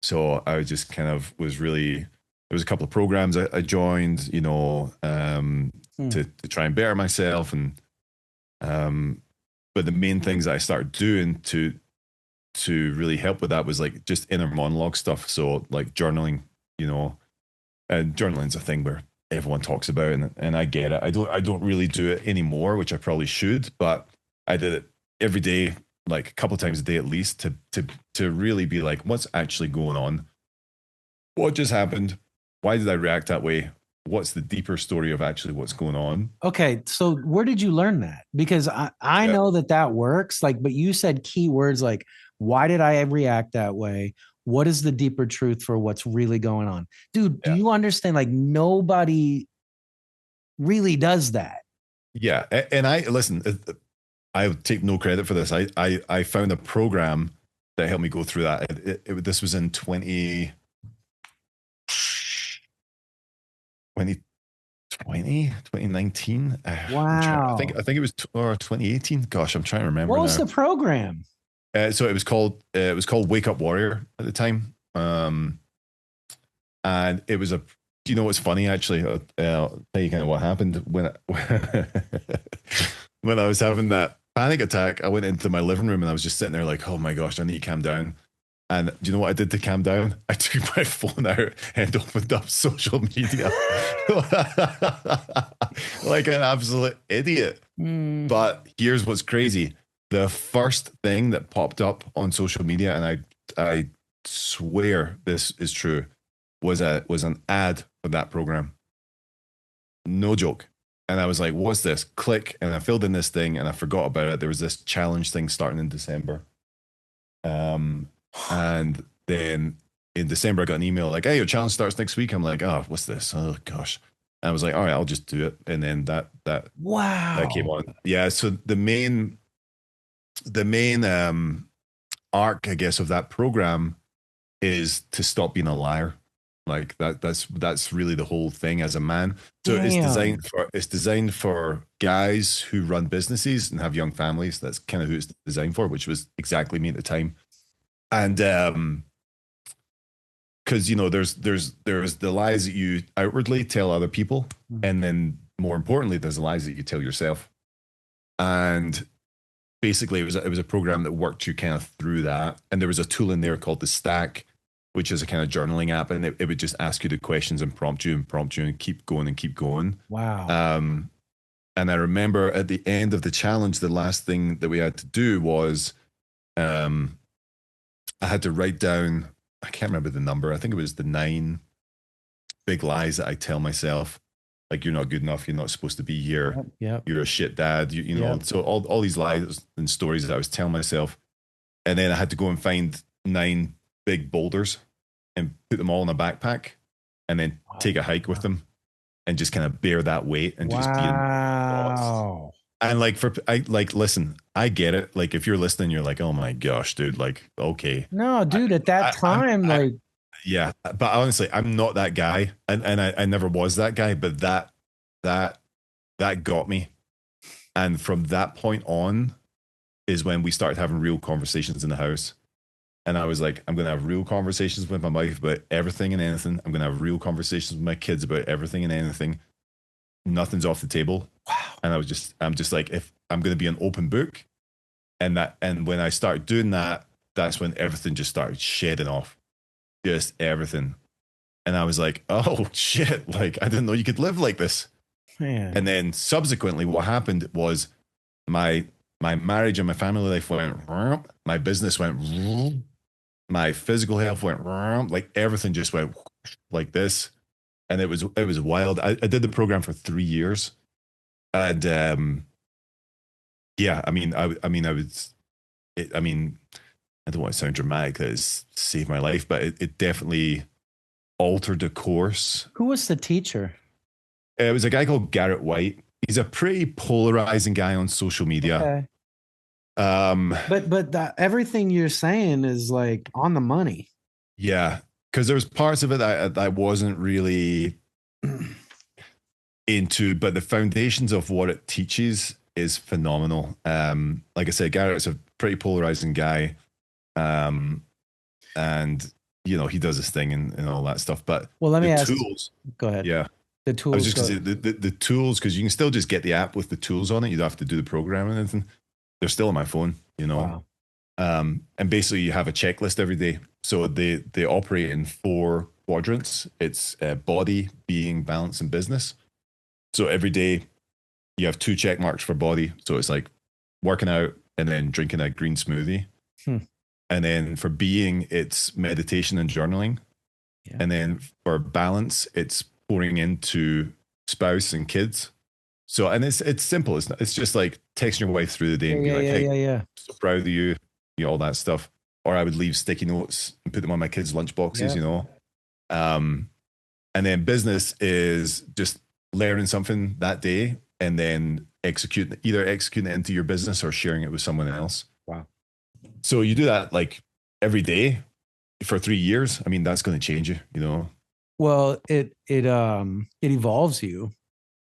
So I just kind of was really, there was a couple of programs I joined, to try and better myself. And, but the main things that I started doing to really help with that was like just inner monologue stuff. So like journaling, and journaling's a thing where everyone talks about, and I get it. I don't really do it anymore, which I probably should, but I did it every day, like a couple of times a day at least, to really be like, what's actually going on? What just happened? Why did I react that way? What's the deeper story of actually what's going on? Okay, so where did you learn that? Because I know that works. Like, but you said key words like, why did I react that way? What is the deeper truth for what's really going on? Dude, do you understand? Like, nobody really does that. Yeah. And I take no credit for this. I found a program that helped me go through that. This was in 2019. Wow. I think it was 2018. Gosh, I'm trying to remember. What was the program? So it was called Wake Up Warrior at the time. And it was what's funny actually? I'll tell you kind of what happened when when I was having that panic attack. I went into my living room and I was just sitting there like, oh my gosh, I need to calm down. And do you know what I did to calm down? I took my phone out and opened up social media like an absolute idiot. But here's what's crazy. The first thing that popped up on social media, and I swear this is true, was an ad for that program. No joke. And I was like, what's this? Click. And I filled in this thing and I forgot about it. There was this challenge thing starting in December. And then in December, I got an email like, hey, your challenge starts next week. I'm like, oh, what's this? Oh gosh. And I was like, all right, I'll just do it. And then that came on. Yeah. So the main arc, I guess, of that program is to stop being a liar. Like that's really the whole thing as a man. So it's designed for guys who run businesses and have young families. That's kind of who it's designed for, which was exactly me at the time. And because there's the lies that you outwardly tell other people, and then more importantly, there's the lies that you tell yourself. And basically, it was a program that worked you kind of through that. And there was a tool in there called the Stack, which is a kind of journaling app, and it would just ask you the questions and prompt you and keep going and keep going. Wow. And I remember at the end of the challenge, the last thing that we had to do was I had to write down, I can't remember the number. I think it was the 9 big lies that I tell myself. Like, you're not good enough. You're not supposed to be here. Yep. You're a shit dad. You know, Yep. so all these lies and stories that I was telling myself. And then I had to go and find 9 big boulders and put them all in a backpack and then take a hike with them and just kind of bear that weight and just be in. Wow. And listen, I get it. Like, if you're listening, you're like, oh my gosh, dude, like, okay. No, dude, at that time, like, yeah, but honestly, I'm not that guy. And I never was that guy, but that got me. And from that point on is when we started having real conversations in the house. And I was like, I'm going to have real conversations with my wife about everything and anything. I'm going to have real conversations with my kids about everything and anything. Nothing's off the table. wow. And I'm just like, if I'm going to be an open book, and when I start doing that, that's when everything just started shedding off, just everything. And I was like, oh shit, like, I didn't know you could live like this. Man. And then subsequently, what happened was my marriage and my family life went, my business went, my physical health went, like, everything just went like this. And it was wild. I did the program for 3 years. And yeah, I mean, I don't want to sound dramatic that it's saved my life, but it definitely altered the course. Who was the teacher? It was a guy called Garrett White. He's a pretty polarizing guy on social media. Okay. But everything you're saying is like on the money. Yeah, because there was parts of it that I wasn't really into, but the foundations of what it teaches is phenomenal. Like I said, Garrett's a pretty polarizing guy, and he does his thing and all that stuff. But well, let me ask. Tools. Go ahead. Yeah, the tools. I was just going to say the tools, because you can still just get the app with the tools on it. You don't have to do the programming and anything. They're still on my phone, Wow. And basically you have a checklist every day. So they operate in 4 quadrants. It's body, being, balance, and business. So every day you have 2 check marks for body. So it's like working out and then drinking a green smoothie. And then for being, it's meditation and journaling. Yeah. And then for balance, it's pouring into spouse and kids. So, and it's simple. It's just like texting your wife through the day and be like, hey, I'm so proud of you, all that stuff. Or I would leave sticky notes and put them on my kids' lunch boxes, And then business is just learning something that day and then either executing it into your business or sharing it with someone else. Wow. So you do that like every day for 3 years. I mean, that's going to change you, Well, it evolves you.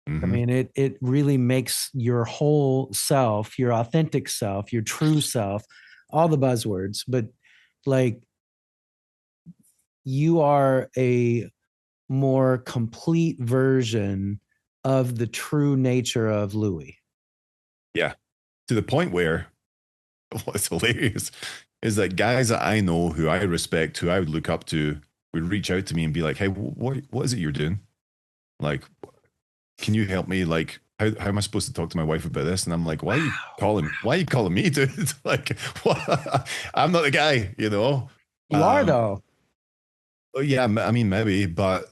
I mean, it really makes your whole self, your authentic self, your true self, all the buzzwords, but like you are a more complete version of the true nature of Lewi. Yeah. To the point where what's hilarious is that guys that I know, who I respect, who I would look up to, would reach out to me and be like, hey, what is it you're doing? Like, can you help me? Like, how am I supposed to talk to my wife about this? And I'm like, why are you calling me, dude? Like, what? I'm not the guy, You are though. Yeah, I mean, maybe, but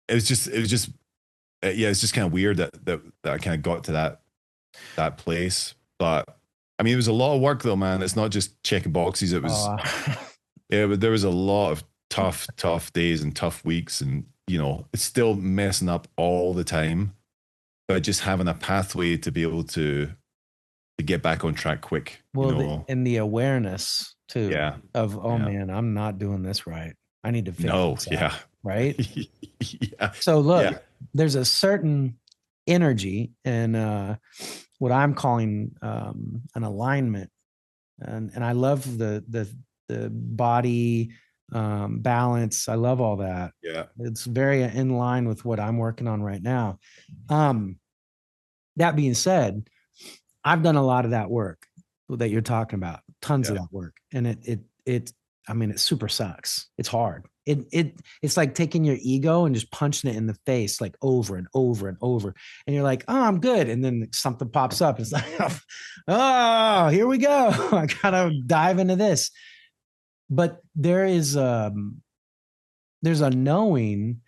it's just it's just kind of weird that I kind of got to that place. But I mean, it was a lot of work though, man. It's not just checking boxes. It was, but there was a lot of tough days and tough weeks, and it's still messing up all the time, but just having a pathway to be able to get back on track quick. Well, and the awareness too. Yeah. Of man, I'm not doing this right. I need to fix this out, right? Yeah. So look, there's a certain energy and what I'm calling an alignment, and I love the body balance. I love all that. Yeah. It's very in line with what I'm working on right now. Um, that being said, I've done a lot of that work that you're talking about, tons of Yeah. that work. And I mean, it super sucks. It's hard. It's like taking your ego and just punching it in the face like over and over and over. And you're like, oh, I'm good. And then something pops up. It's like, oh, here we go. I gotta dive into this. But there's a knowing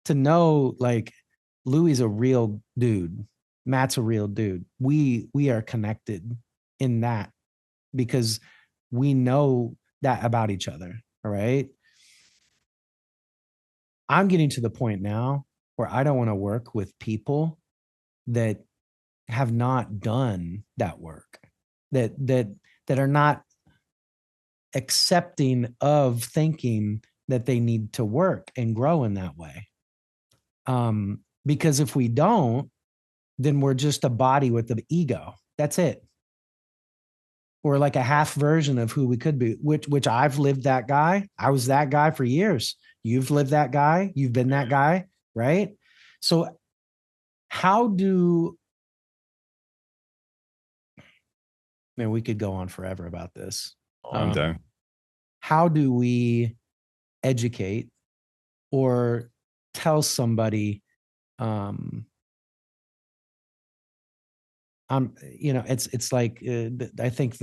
to know like Louis a real dude. Matt's a real dude. We are connected in that because we know that about each other. All right. I'm getting to the point now where I don't want to work with people that have not done that work, that are not accepting of thinking that they need to work and grow in that way. Because if we don't, then we're just a body with the ego. That's it. We're like a half version of who we could be, which I've lived that guy. I was that guy for years. You've lived that guy. You've been that guy, right? So how do, man, we could go on forever about this. Oh, I'm down. How do we educate or tell somebody, it's like I think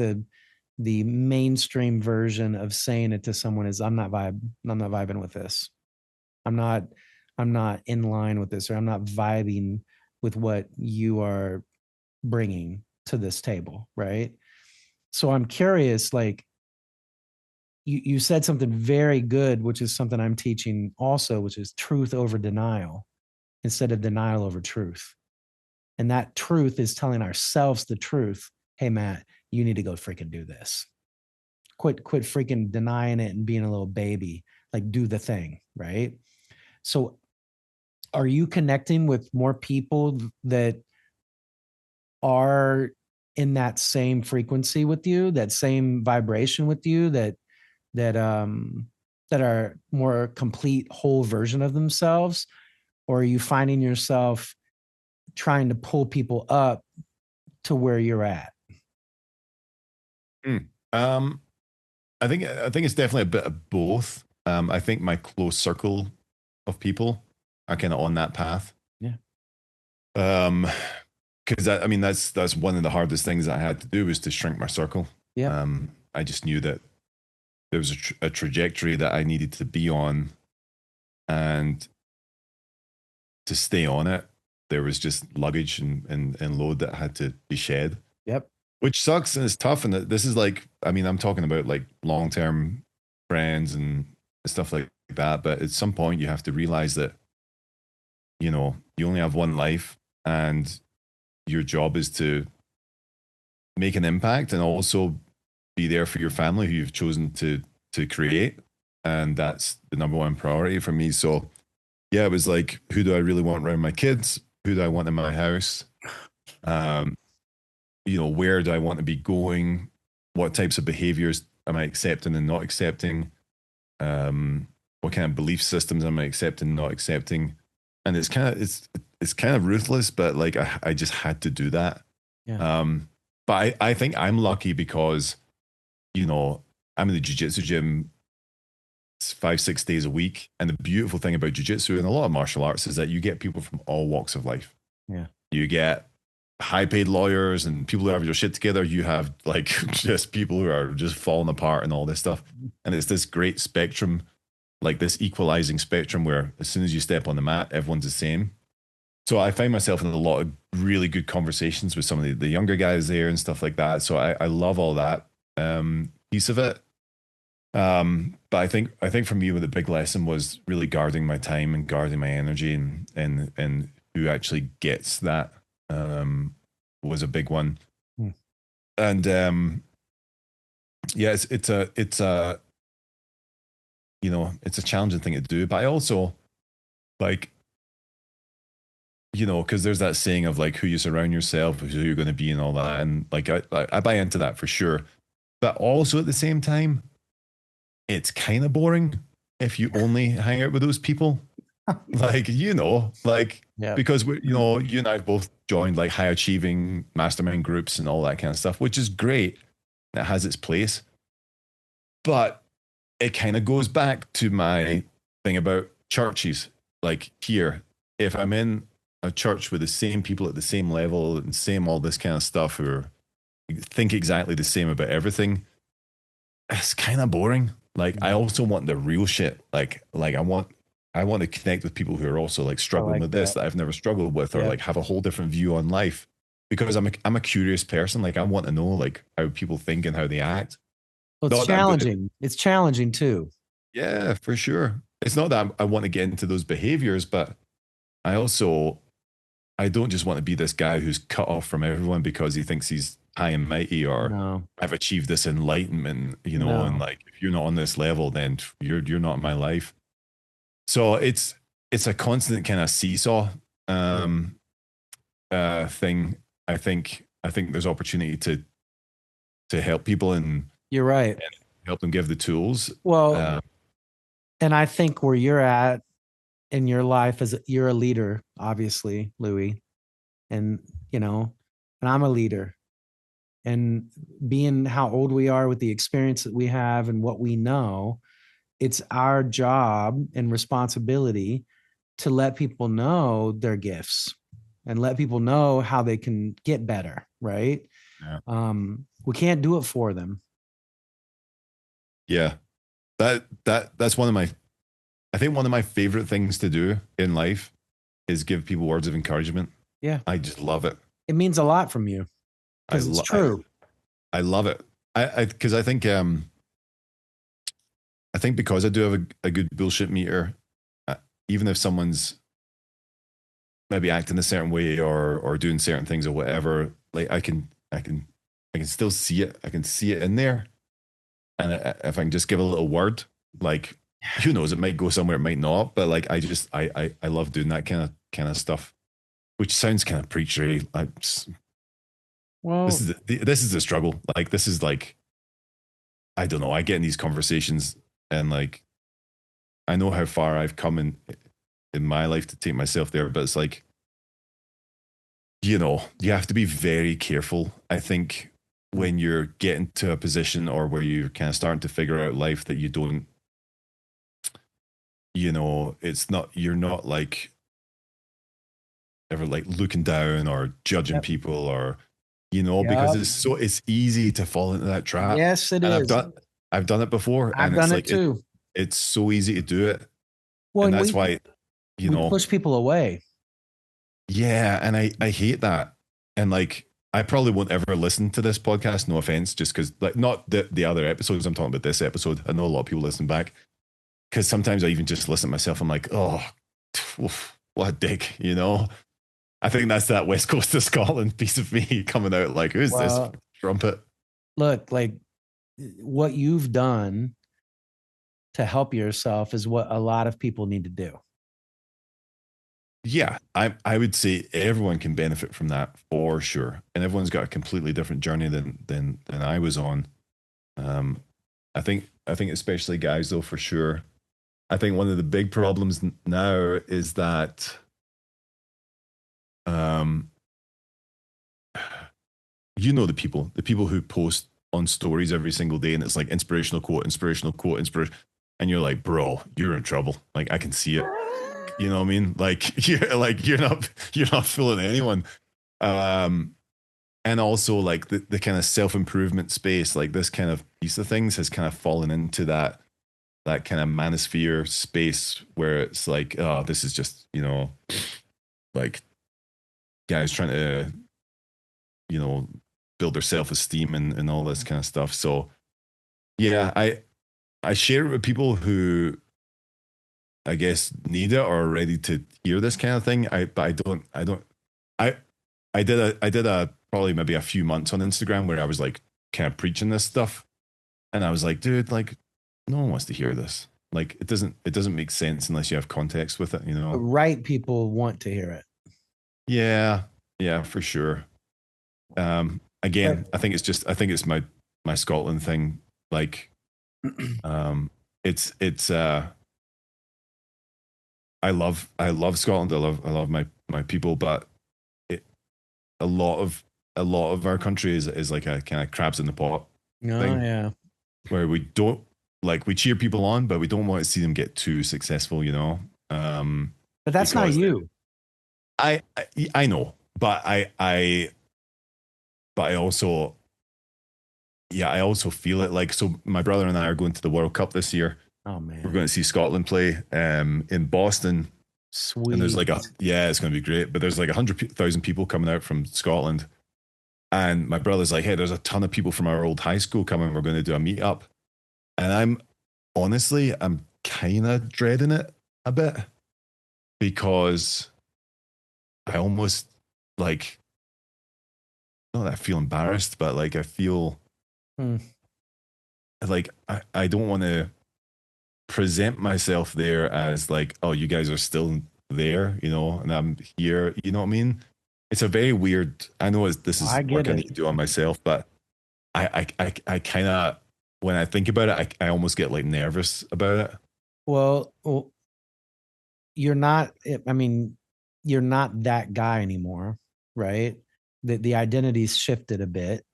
the mainstream version of saying it to someone is I'm not vibing with this. I'm not in line with this, or I'm not vibing with what you are bringing to this table, right? So I'm curious, like you said something very good, which is something I'm teaching also, which is truth over denial instead of denial over truth. And that truth is telling ourselves the truth. Hey, Matt, you need to go freaking do this. Quit freaking denying it and being a little baby. Like, do the thing, right? So, are you connecting with more people that are in that same frequency with you, that same vibration with you, that that are more complete whole version of themselves? Or are you finding yourself trying to pull people up to where you're at? Um, I think it's definitely a bit of both. I think my close circle of people are kind of on that path. Yeah. Because I mean that's one of the hardest things I had to do was to shrink my circle. Yeah. I just knew that there was a trajectory that I needed to be on, and to stay on it, there was just luggage and load that had to be shed. Yep. Which sucks and it's tough. And this is like, I mean, I'm talking about like long term friends and stuff like that. But at some point, you have to realize that, you only have one life, and your job is to make an impact and also be there for your family who you've chosen to create. And that's the number one priority for me. So, yeah, it was like, who do I really want around my kids? Who do I want in my house? Where do I want to be going? What types of behaviors am I accepting and not accepting? What kind of belief systems am I accepting and not accepting? And it's kind of ruthless, but like I just had to do that. Yeah. But I think I'm lucky because, I'm in the jiu-jitsu gym 5-6 days a week. And the beautiful thing about jiu-jitsu and a lot of martial arts is that you get people from all walks of life. Yeah. You get high paid lawyers and people who have your shit together. You have like just people who are just falling apart and all this stuff. And it's this great spectrum, like this equalizing spectrum where as soon as you step on the mat, everyone's the same. So I find myself in a lot of really good conversations with some of the younger guys there and stuff like that. So I love all that piece of it. But I think for me, the big lesson was really guarding my time and guarding my energy and who actually gets that was a big one. And yeah, it's a it's a challenging thing to do, but I also like, because there's that saying of like who you surround yourself with, who you're going to be and all that. And like, I buy into that for sure. But also at the same time, it's kind of boring if you only hang out with those people. Like, like, Yeah. because you and I have both joined like high achieving mastermind groups and all that kind of stuff, which is great. It has its place. But it kind of goes back to my thing about churches. Like here, if I'm in a church with the same people at the same level and same all this kind of stuff who think exactly the same about everything, it's kind of boring. Like I also want the real shit. Like I want to connect with people who are also like I struggling like with this that. that I've never struggled with, or Yeah. like have a whole different view on life. Because I'm a curious person. Like I want to know like how people think and how they act. Well, it's Not that I'm going to, challenging. It's challenging too. yeah, for sure. It's not that I want to get into those behaviors, but I also I don't just want to be this guy who's cut off from everyone because he thinks he's high and mighty, or No, I've achieved this enlightenment, and no. like if you're not on this level, then you're not in my life. So it's a constant kind of seesaw um thing. I think there's opportunity to help people You're right. and help them give the tools. Well, Uh, and I think where you're at in your life as you're a leader, obviously, Lewi, and and I'm a leader. And being how old we are with the experience that we have and what we know, it's our job and responsibility to let people know their gifts and let people know how they can get better, right? yeah. We can't do it for them. Yeah. That's one of my I think one of my favorite things to do in life is give people words of encouragement. Yeah. I just love it. It means a lot from you I because it's love true. I love it. I because I think because I do have a good bullshit meter, even if someone's maybe acting a certain way or doing certain things or whatever, like I can still see it. I can see it in there, and if I can just give a little word, like who knows, it might go somewhere, it might not, but like I love doing that kind of stuff, which sounds kind of preachery. Well, This is a struggle. Like this is like I don't know. I get in these conversations and like I know how far I've come in my life to take myself there, but it's like you have to be very careful. I think when you're getting to a position or where you're kind of starting to figure out life that you don't, it's not you're not like ever like looking down or judging yep. people or because Yep. it's easy to fall into that trap. Yes, it And is. I've done it before, I've and done it's it like too. it's so easy to do it. Well, And and that's we why, you we know, push people away. yeah, and I hate that. And like I probably won't ever listen to this podcast, no offense, just because like not the other episodes, I'm talking about this episode. I know a lot of people listen back because sometimes I even just listen to myself. I'm like, oh, oof, what a dick. I think that's that West Coast of Scotland piece of me coming out like, who's this Well, trumpet? look, like what you've done to help yourself is what a lot of people need to do. Yeah, I would say everyone can benefit from that for sure, and everyone's got a completely different journey than I was on. Um, I think especially guys though for sure. I think one of the big problems now is that um, the people who post on stories every single day, and it's like inspirational quote, inspiration, and you're like, bro, you're in trouble. Like I can see it. You know what I mean? Like you're not fooling anyone. Um, and also like the kind of self-improvement space, like this kind of piece of things has kind of fallen into that kind of manosphere space where it's like, oh, this is just, like guys trying to, you know, build their self-esteem and all this kind of stuff. So yeah, I share it with people who I guess need it or are ready to hear this kind of thing. But I I did a probably maybe a few months on Instagram where I was like kind of preaching this stuff, and I was like, dude, like no one wants to hear this. Like it doesn't make sense unless you have context with it, The right people want to hear it. Yeah, yeah, for sure. But Again, I think it's my Scotland thing. Like Um, it's I love Scotland. I love my people, but it, a lot of a lot of our country is like a kind of crabs in the pot Oh thing yeah. where we don't like we cheer people on, but we don't want to see them get too successful, But that's not because you. I know, but I also yeah, I also feel it. Like, so my brother and I are going to the World Cup this year. Oh We're man. going to see Scotland play in Boston, and there's Sweet. like yeah, it's going to be great. But there's like 100,000 people coming out from Scotland, and my brother's like, hey, there's a ton of people from our old high school coming. We're going to do a meetup, and I'm kind of dreading it a bit because I almost like not that I feel embarrassed, but like I feel Hmm. like I don't want to present myself there as like, oh, you guys are still there, and I'm here. You know what I mean? It's a very weird. I know this is I get work I it. need to do on myself, but I kind of when I think about it, I almost get like nervous about it. Well, you're not, I mean, you're not that guy anymore, right? The identity's shifted a bit.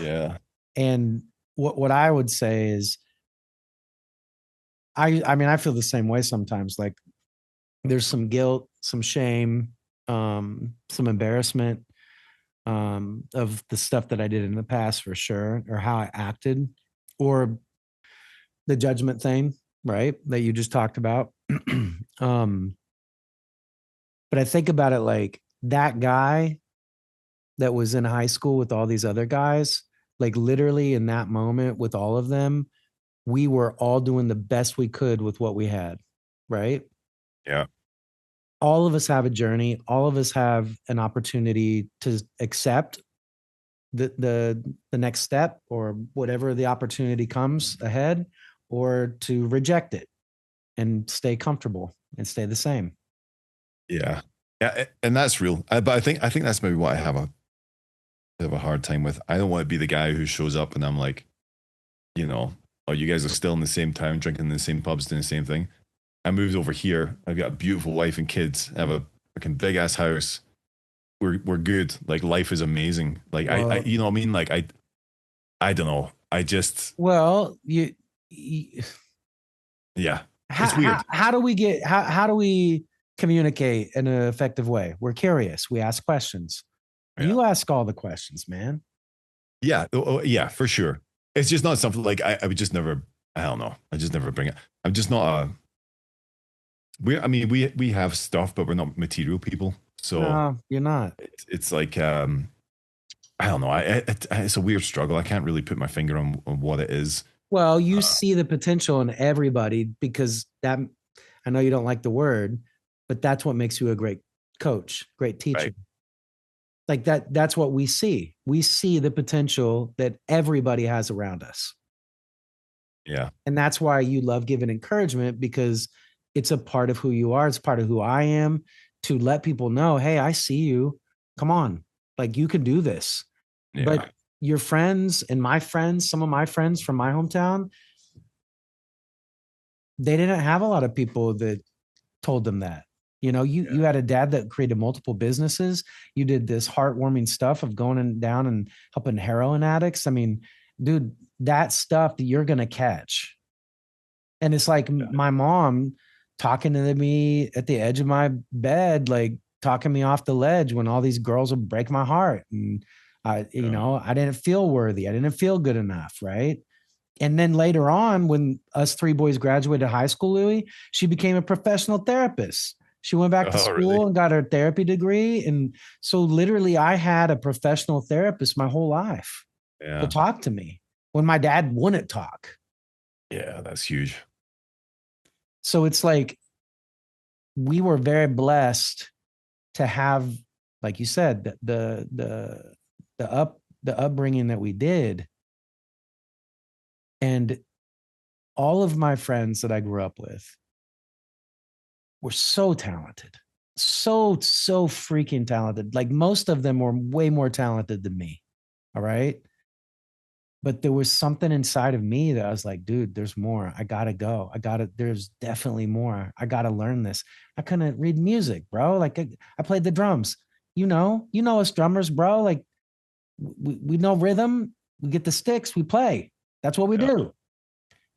Yeah, And what I would say is I mean I feel the same way sometimes. Like there's some guilt, some shame, some embarrassment of the stuff that I did in the past for sure, or how I acted, or the judgment thing, right? That you just talked about. um, but I think about it like that guy that was in high school with all these other guys, like literally in that moment with all of them, we were all doing the best we could with what we had, right? yeah, All of us have a journey. All of us have an opportunity to accept the next step or whatever the opportunity comes ahead, or to reject it and stay comfortable and stay the same. yeah, yeah, and that's real. But I think that's maybe what I have a bit of a hard time with. I don't want to be the guy who shows up and I'm like, you know, oh, you guys are still in the same town, drinking in the same pubs, doing the same thing. I moved over here. I've got a beautiful wife and kids. I have a fucking big ass house. We're good. Like life is amazing. Like I Well, you know what I mean? Like I don't know. I just well, you yeah. how It's weird. how do we get how do we communicate in an effective way? We're curious. We ask questions. Yeah. You ask all the questions, man. Yeah. Yeah, for sure. It's just not something like I would just never I don't know. I just never bring it. I'm just not a I mean we have stuff, but we're not material people. So No, you're not. it's like I don't know. It's a weird struggle. I can't really put my finger on what it is. Well, you Uh, see the potential in everybody because that, I know you don't like the word, but that's what makes you a great coach, great teacher. right. Like that's what we see. We see the potential that everybody has around us. Yeah. And that's why you love giving encouragement, because it's a part of who you are. It's part of who I am, to let people know, hey, I see you. Come on. Like you can do this. Yeah. But your friends and my friends, some of my friends from my hometown, they didn't have a lot of people that told them that. You know, you Yeah. had a dad that created multiple businesses. You did this heartwarming stuff of going down and helping heroin addicts. I mean, dude, that stuff that you're gonna catch. And it's like Yeah. my mom talking to me at the edge of my bed, like talking me off the ledge when all these girls would break my heart. And Yeah. I didn't feel worthy. I didn't feel good enough. Right. And then later on, when us three boys graduated high school, Louis, she became a professional therapist. She went back to Oh, school really? and got her therapy degree. And so literally I had a professional therapist my whole life to Yeah. talk to me when my dad wouldn't talk. Yeah. That's huge. So it's like we were very blessed to have, like you said, the upbringing that we did. And all of my friends that I grew up with were so talented, so freaking talented. Like most of them were way more talented than me. All right. But there was something inside of me that I was like, dude, there's more. I gotta go. There's definitely more. I gotta learn this. I couldn't read music, bro. Like I played the drums. You know us drummers, bro. Like we know rhythm. We get the sticks, we play. That's what we Yeah. do.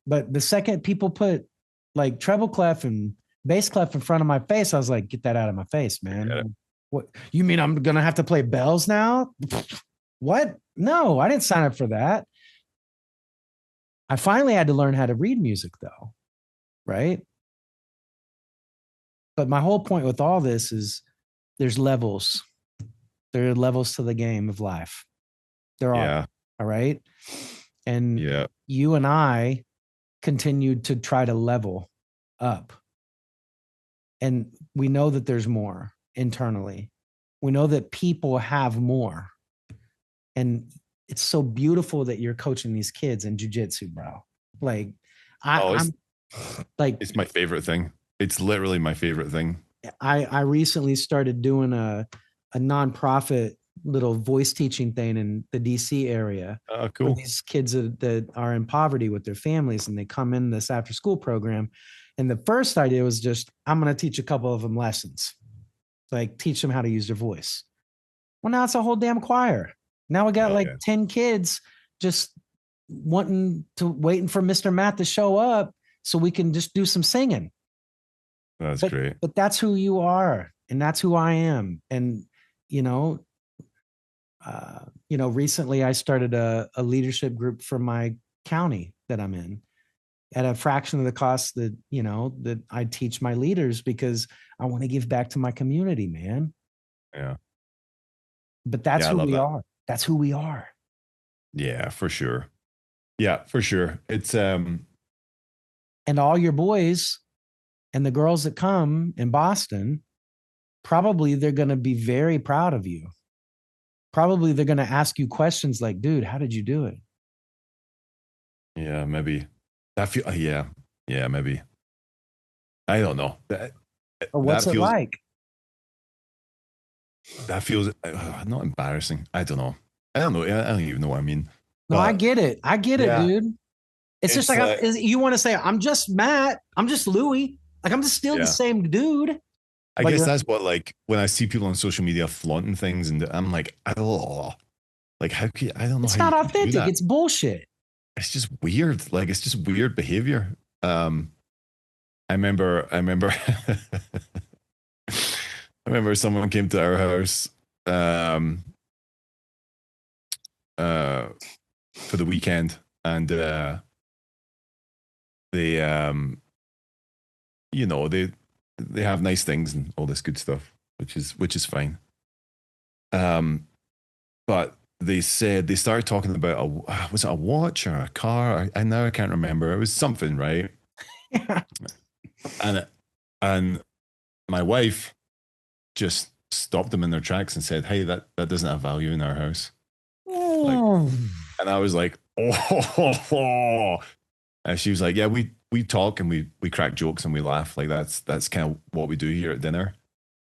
But the second people put like treble clef and bass clef in front of my face, I was like, get that out of my face, man. What you mean I'm gonna have to play bells now? What? No, I didn't sign up for that. I finally had to learn how to read music though, right? But my whole point with all this is there's levels. There are levels to the game of life. There are. Yeah. All right. And Yeah. you and I continued to try to level up. And we know that there's more internally. We know that people have more. And it's so beautiful that you're coaching these kids in jujitsu, bro. Like, I'm like, it's my favorite thing. It's literally my favorite thing. I recently started doing a nonprofit little voice teaching thing in the DC area. Oh, For cool. these kids that are in poverty with their families, and they come in this after school program. And the first idea was just, I'm going to teach a couple of them lessons, like teach them how to use their voice. Well, now it's a whole damn choir. Now we got like 10 kids just waiting for Mr. Matt to show up so we can just do some singing. That's great. But that's who you are, and that's who I am. And you know, recently I started a leadership group for my county that I'm in at a fraction of the cost that I teach my leaders, because I want to give back to my community, man. Yeah. But that's who we are. That's who we are. Yeah, for sure. Yeah, for sure. It's and all your boys and the girls that come in Boston, probably they're going to be very proud of you. Probably they're going to ask you questions like, dude, how did you do it? Yeah, maybe. Yeah, maybe. I don't know. Or what's it like? That feels not embarrassing. I don't know. I don't even know what I mean. No, I get it. I get it, dude. It's just like you want to say, I'm just Matt. I'm just Lewi. Like, I'm just still the same dude. I guess that's what, like, when I see people on social media flaunting things, and I'm like, oh, like, how can I don't know. It's not authentic. It's bullshit. It's just weird. Like, it's just weird behavior. I remember I remember someone came to our house for the weekend, and they they have nice things and all this good stuff, which is fine. But they said they started talking about was it a watch or a car? I now I can't remember. It was something, right? Yeah. And my wife just stopped them in their tracks and said, "Hey, that doesn't have value in our house." Like, and I was like, "Oh." And she was like, "Yeah, we talk and we crack jokes and we laugh. Like that's kind of what we do here at dinner."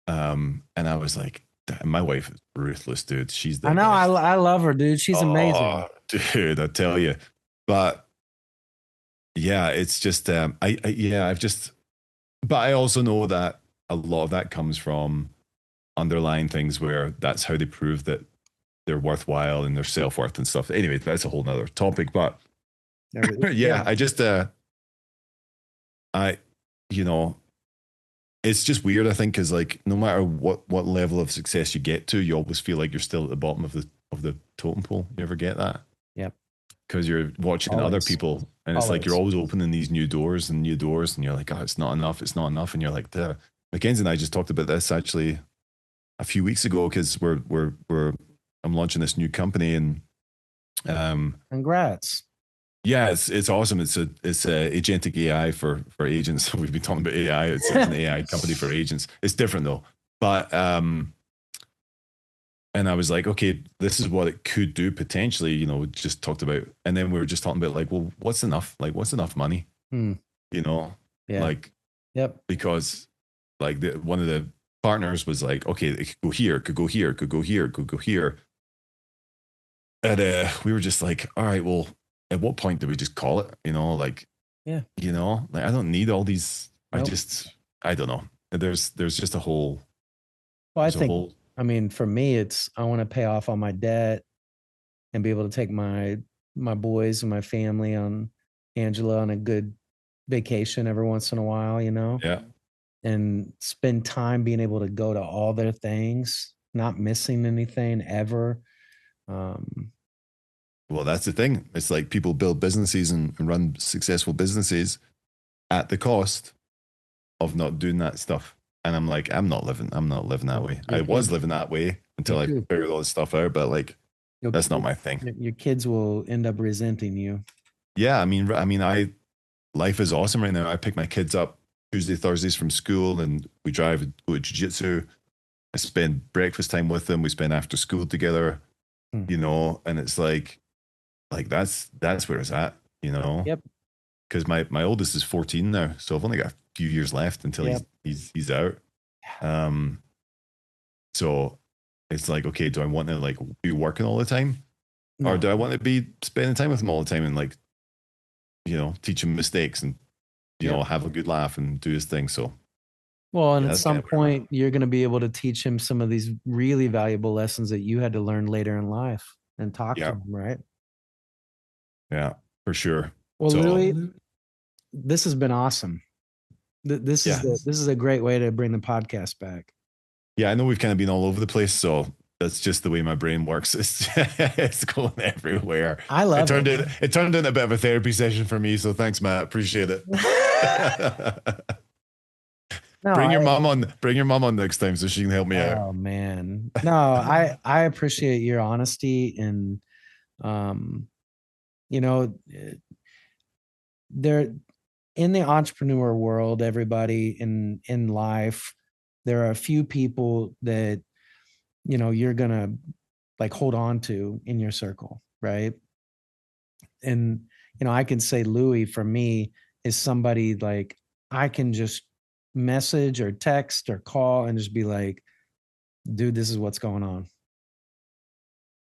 And I was like, my wife is ruthless, dude. She's the I know. best. I love her, dude. She's amazing, dude. I tell you, but yeah, it's just I've just. But I also know that a lot of that comes from underlying things where that's how they prove that they're worthwhile and their self-worth and stuff. Anyway, that's a whole nother topic. But yeah, I just it's just weird, I think, because like no matter what level of success you get to, you always feel like you're still at the bottom of the totem pole. You ever get that? Yep. Because you're watching other people, and it's like you're always opening these new doors, and you're like, oh, it's not enough, and you're like, Mackenzie and I just talked about this actually a few weeks ago, because I'm launching this new company, and congrats. Yeah, it's awesome. It's a agentic AI for agents. We've been talking about AI. It's an AI company for agents. It's different though, but and I was like, okay, this is what it could do potentially. We just talked about, and then we were just talking about like, well, what's enough? Like, what's enough money? Yeah. Like, yep. Because like one of the partners was like, okay, it could go here, could go here, could go here, could go here. And we were just like, all right, well, at what point do we just call it? Like, Yeah. like I don't need all these. Nope. I don't know. There's just a whole, Well, I there's a think, whole, I mean, for me, it's I want to pay off all my debt and be able to take my boys and my family on Angela on a good vacation every once in a while, yeah. and spend time being able to go to all their things, not missing anything ever. Um, Well, that's the thing. It's like people build businesses and run successful businesses at the cost of not doing that stuff. And I'm like, I'm not living that well, way. I was living that way until I your, figured all this stuff out, but like, your, that's not my thing. your kids will end up resenting you. Yeah. Life is awesome right now. I pick my kids up Tuesday, Thursdays from school and we drive and go to jiu-jitsu. I spend breakfast time with them. We spend after school together, Hmm. and it's like that's where it's at, Yep. because my oldest is 14 now, so I've only got a few years left until Yep. he's out. Um, so it's like, okay, do I want to like be working all the time, or No. do I want to be spending time with him all the time and like teach him mistakes and Yep. have a good laugh and do his thing? So Well, and yeah, at that's kind some of where I'm at. point, you're going to be able to teach him some of these really valuable lessons that you had to learn later in life and talk to Yeah, him, right? yeah, for sure. Well, So Louis, this has been awesome. yeah, This is a great way to bring the podcast back. yeah, I know we've kind of been all over the place, so that's just the way my brain works. It's going everywhere. I It love turned it. in it turned into a bit of a therapy session for me. So thanks, Matt. Appreciate it. No, Bring your mom on next time so she can help me out. oh man. No, I appreciate your honesty and um you know there in the entrepreneur world, everybody in life, there are a few people that you're gonna like hold on to in your circle, right? And I can say Louis for me is somebody like I can just message or text or call and just be like, dude, this is what's going on.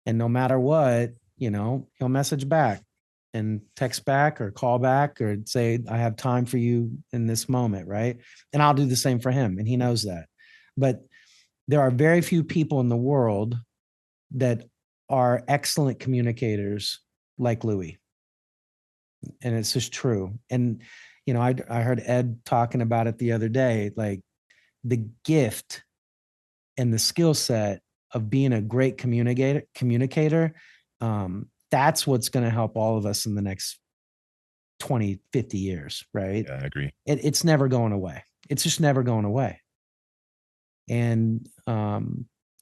And no matter what, he'll message back and text back or call back or say, I have time for you in this moment, right? And I'll do the same for him. And he knows that. But there are very few people in the world that are excellent communicators like Louis. And it's just true. And, I heard Ed talking about it the other day, like the gift and the skill set of being a great communicator, that's what's going to help all of us in the next 20, 50 years, right? Yeah, I agree. It's never going away. It's just never going away. And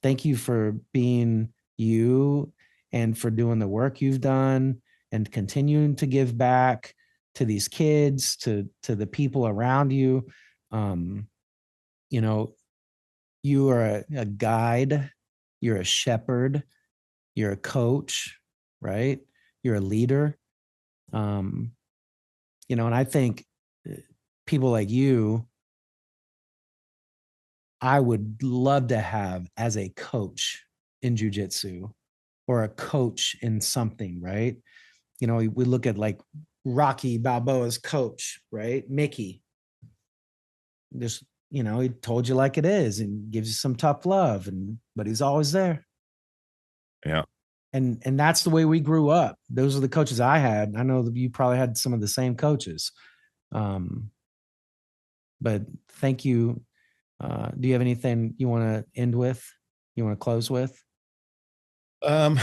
thank you for being you and for doing the work you've done and continuing to give back to these kids, to the people around you. Um, you know, you are a guide, you're a shepherd, you're a coach, right? You're a leader. Um, and I think people like you, I would love to have as a coach in jujitsu or a coach in something, right? We look at like Rocky Balboa's coach, right? Mickey, just, he told you like it is and gives you some tough love, but he's always there. Yeah. And that's the way we grew up. Those are the coaches I had. I know that you probably had some of the same coaches. Um, but thank you. Do you have anything you want to end with? You want to close with? Um.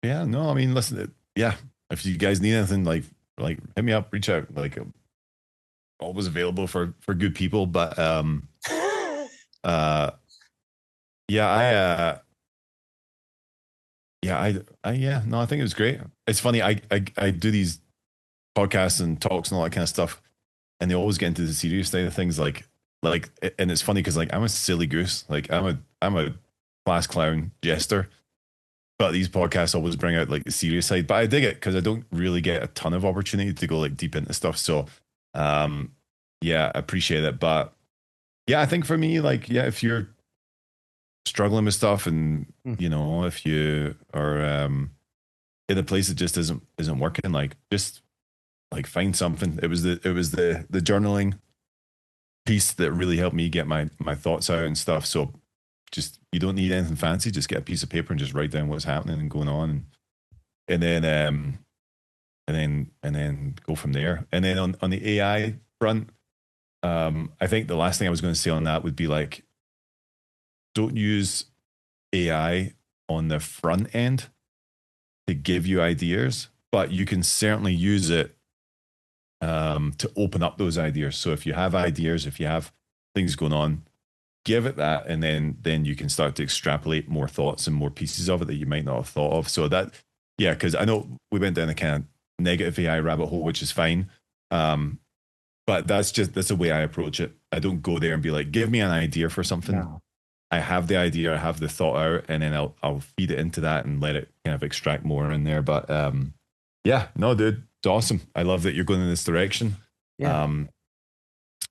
Yeah. No. I mean, listen. Yeah. If you guys need anything, like hit me up. Reach out. Like, I'm always available for good people. But uh. Yeah. Yeah. No. I think it was great. It's funny. I do these podcasts and talks and all that kind of stuff, and they always get into the serious side of things. Like, and it's funny because like I'm a silly goose. Like I'm a class clown jester. But these podcasts always bring out like the serious side. But I dig it because I don't really get a ton of opportunity to go like deep into stuff. So um yeah, I appreciate it. But yeah, I think for me, like, yeah, if you're struggling with stuff, and you know, if you are in a place that just isn't working, like just like find something. It was the journaling piece that really helped me get my thoughts out and stuff. So just, you don't need anything fancy, just get a piece of paper and just write down what's happening and going on, and then go from there. And then on the AI front, I think the last thing I was going to say on that would be like, don't use AI on the front end to give you ideas, but you can certainly use it to open up those ideas. So if you have ideas, if you have things going on, give it that, and then you can start to extrapolate more thoughts and more pieces of it that you might not have thought of. So that, yeah, because I know we went down a kind of negative AI rabbit hole, which is fine. But that's the way I approach it. I don't go there and be like, give me an idea for something. No. I have the idea, I have the thought out, and then I'll feed it into that and let it kind of extract more in there. But yeah, no, dude, it's awesome. I love that you're going in this direction. Yeah.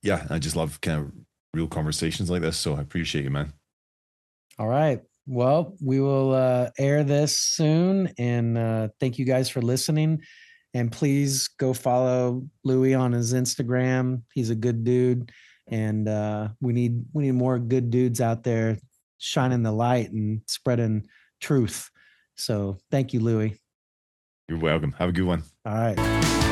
Yeah, I just love kind of real conversations like this. So I appreciate you, man. All right. Well, we will air this soon. And thank you guys for listening. And please go follow Lewi on his Instagram. He's a good dude. And we need more good dudes out there shining the light and spreading truth. So thank you, Lewi. You're welcome. Have a good one. All right.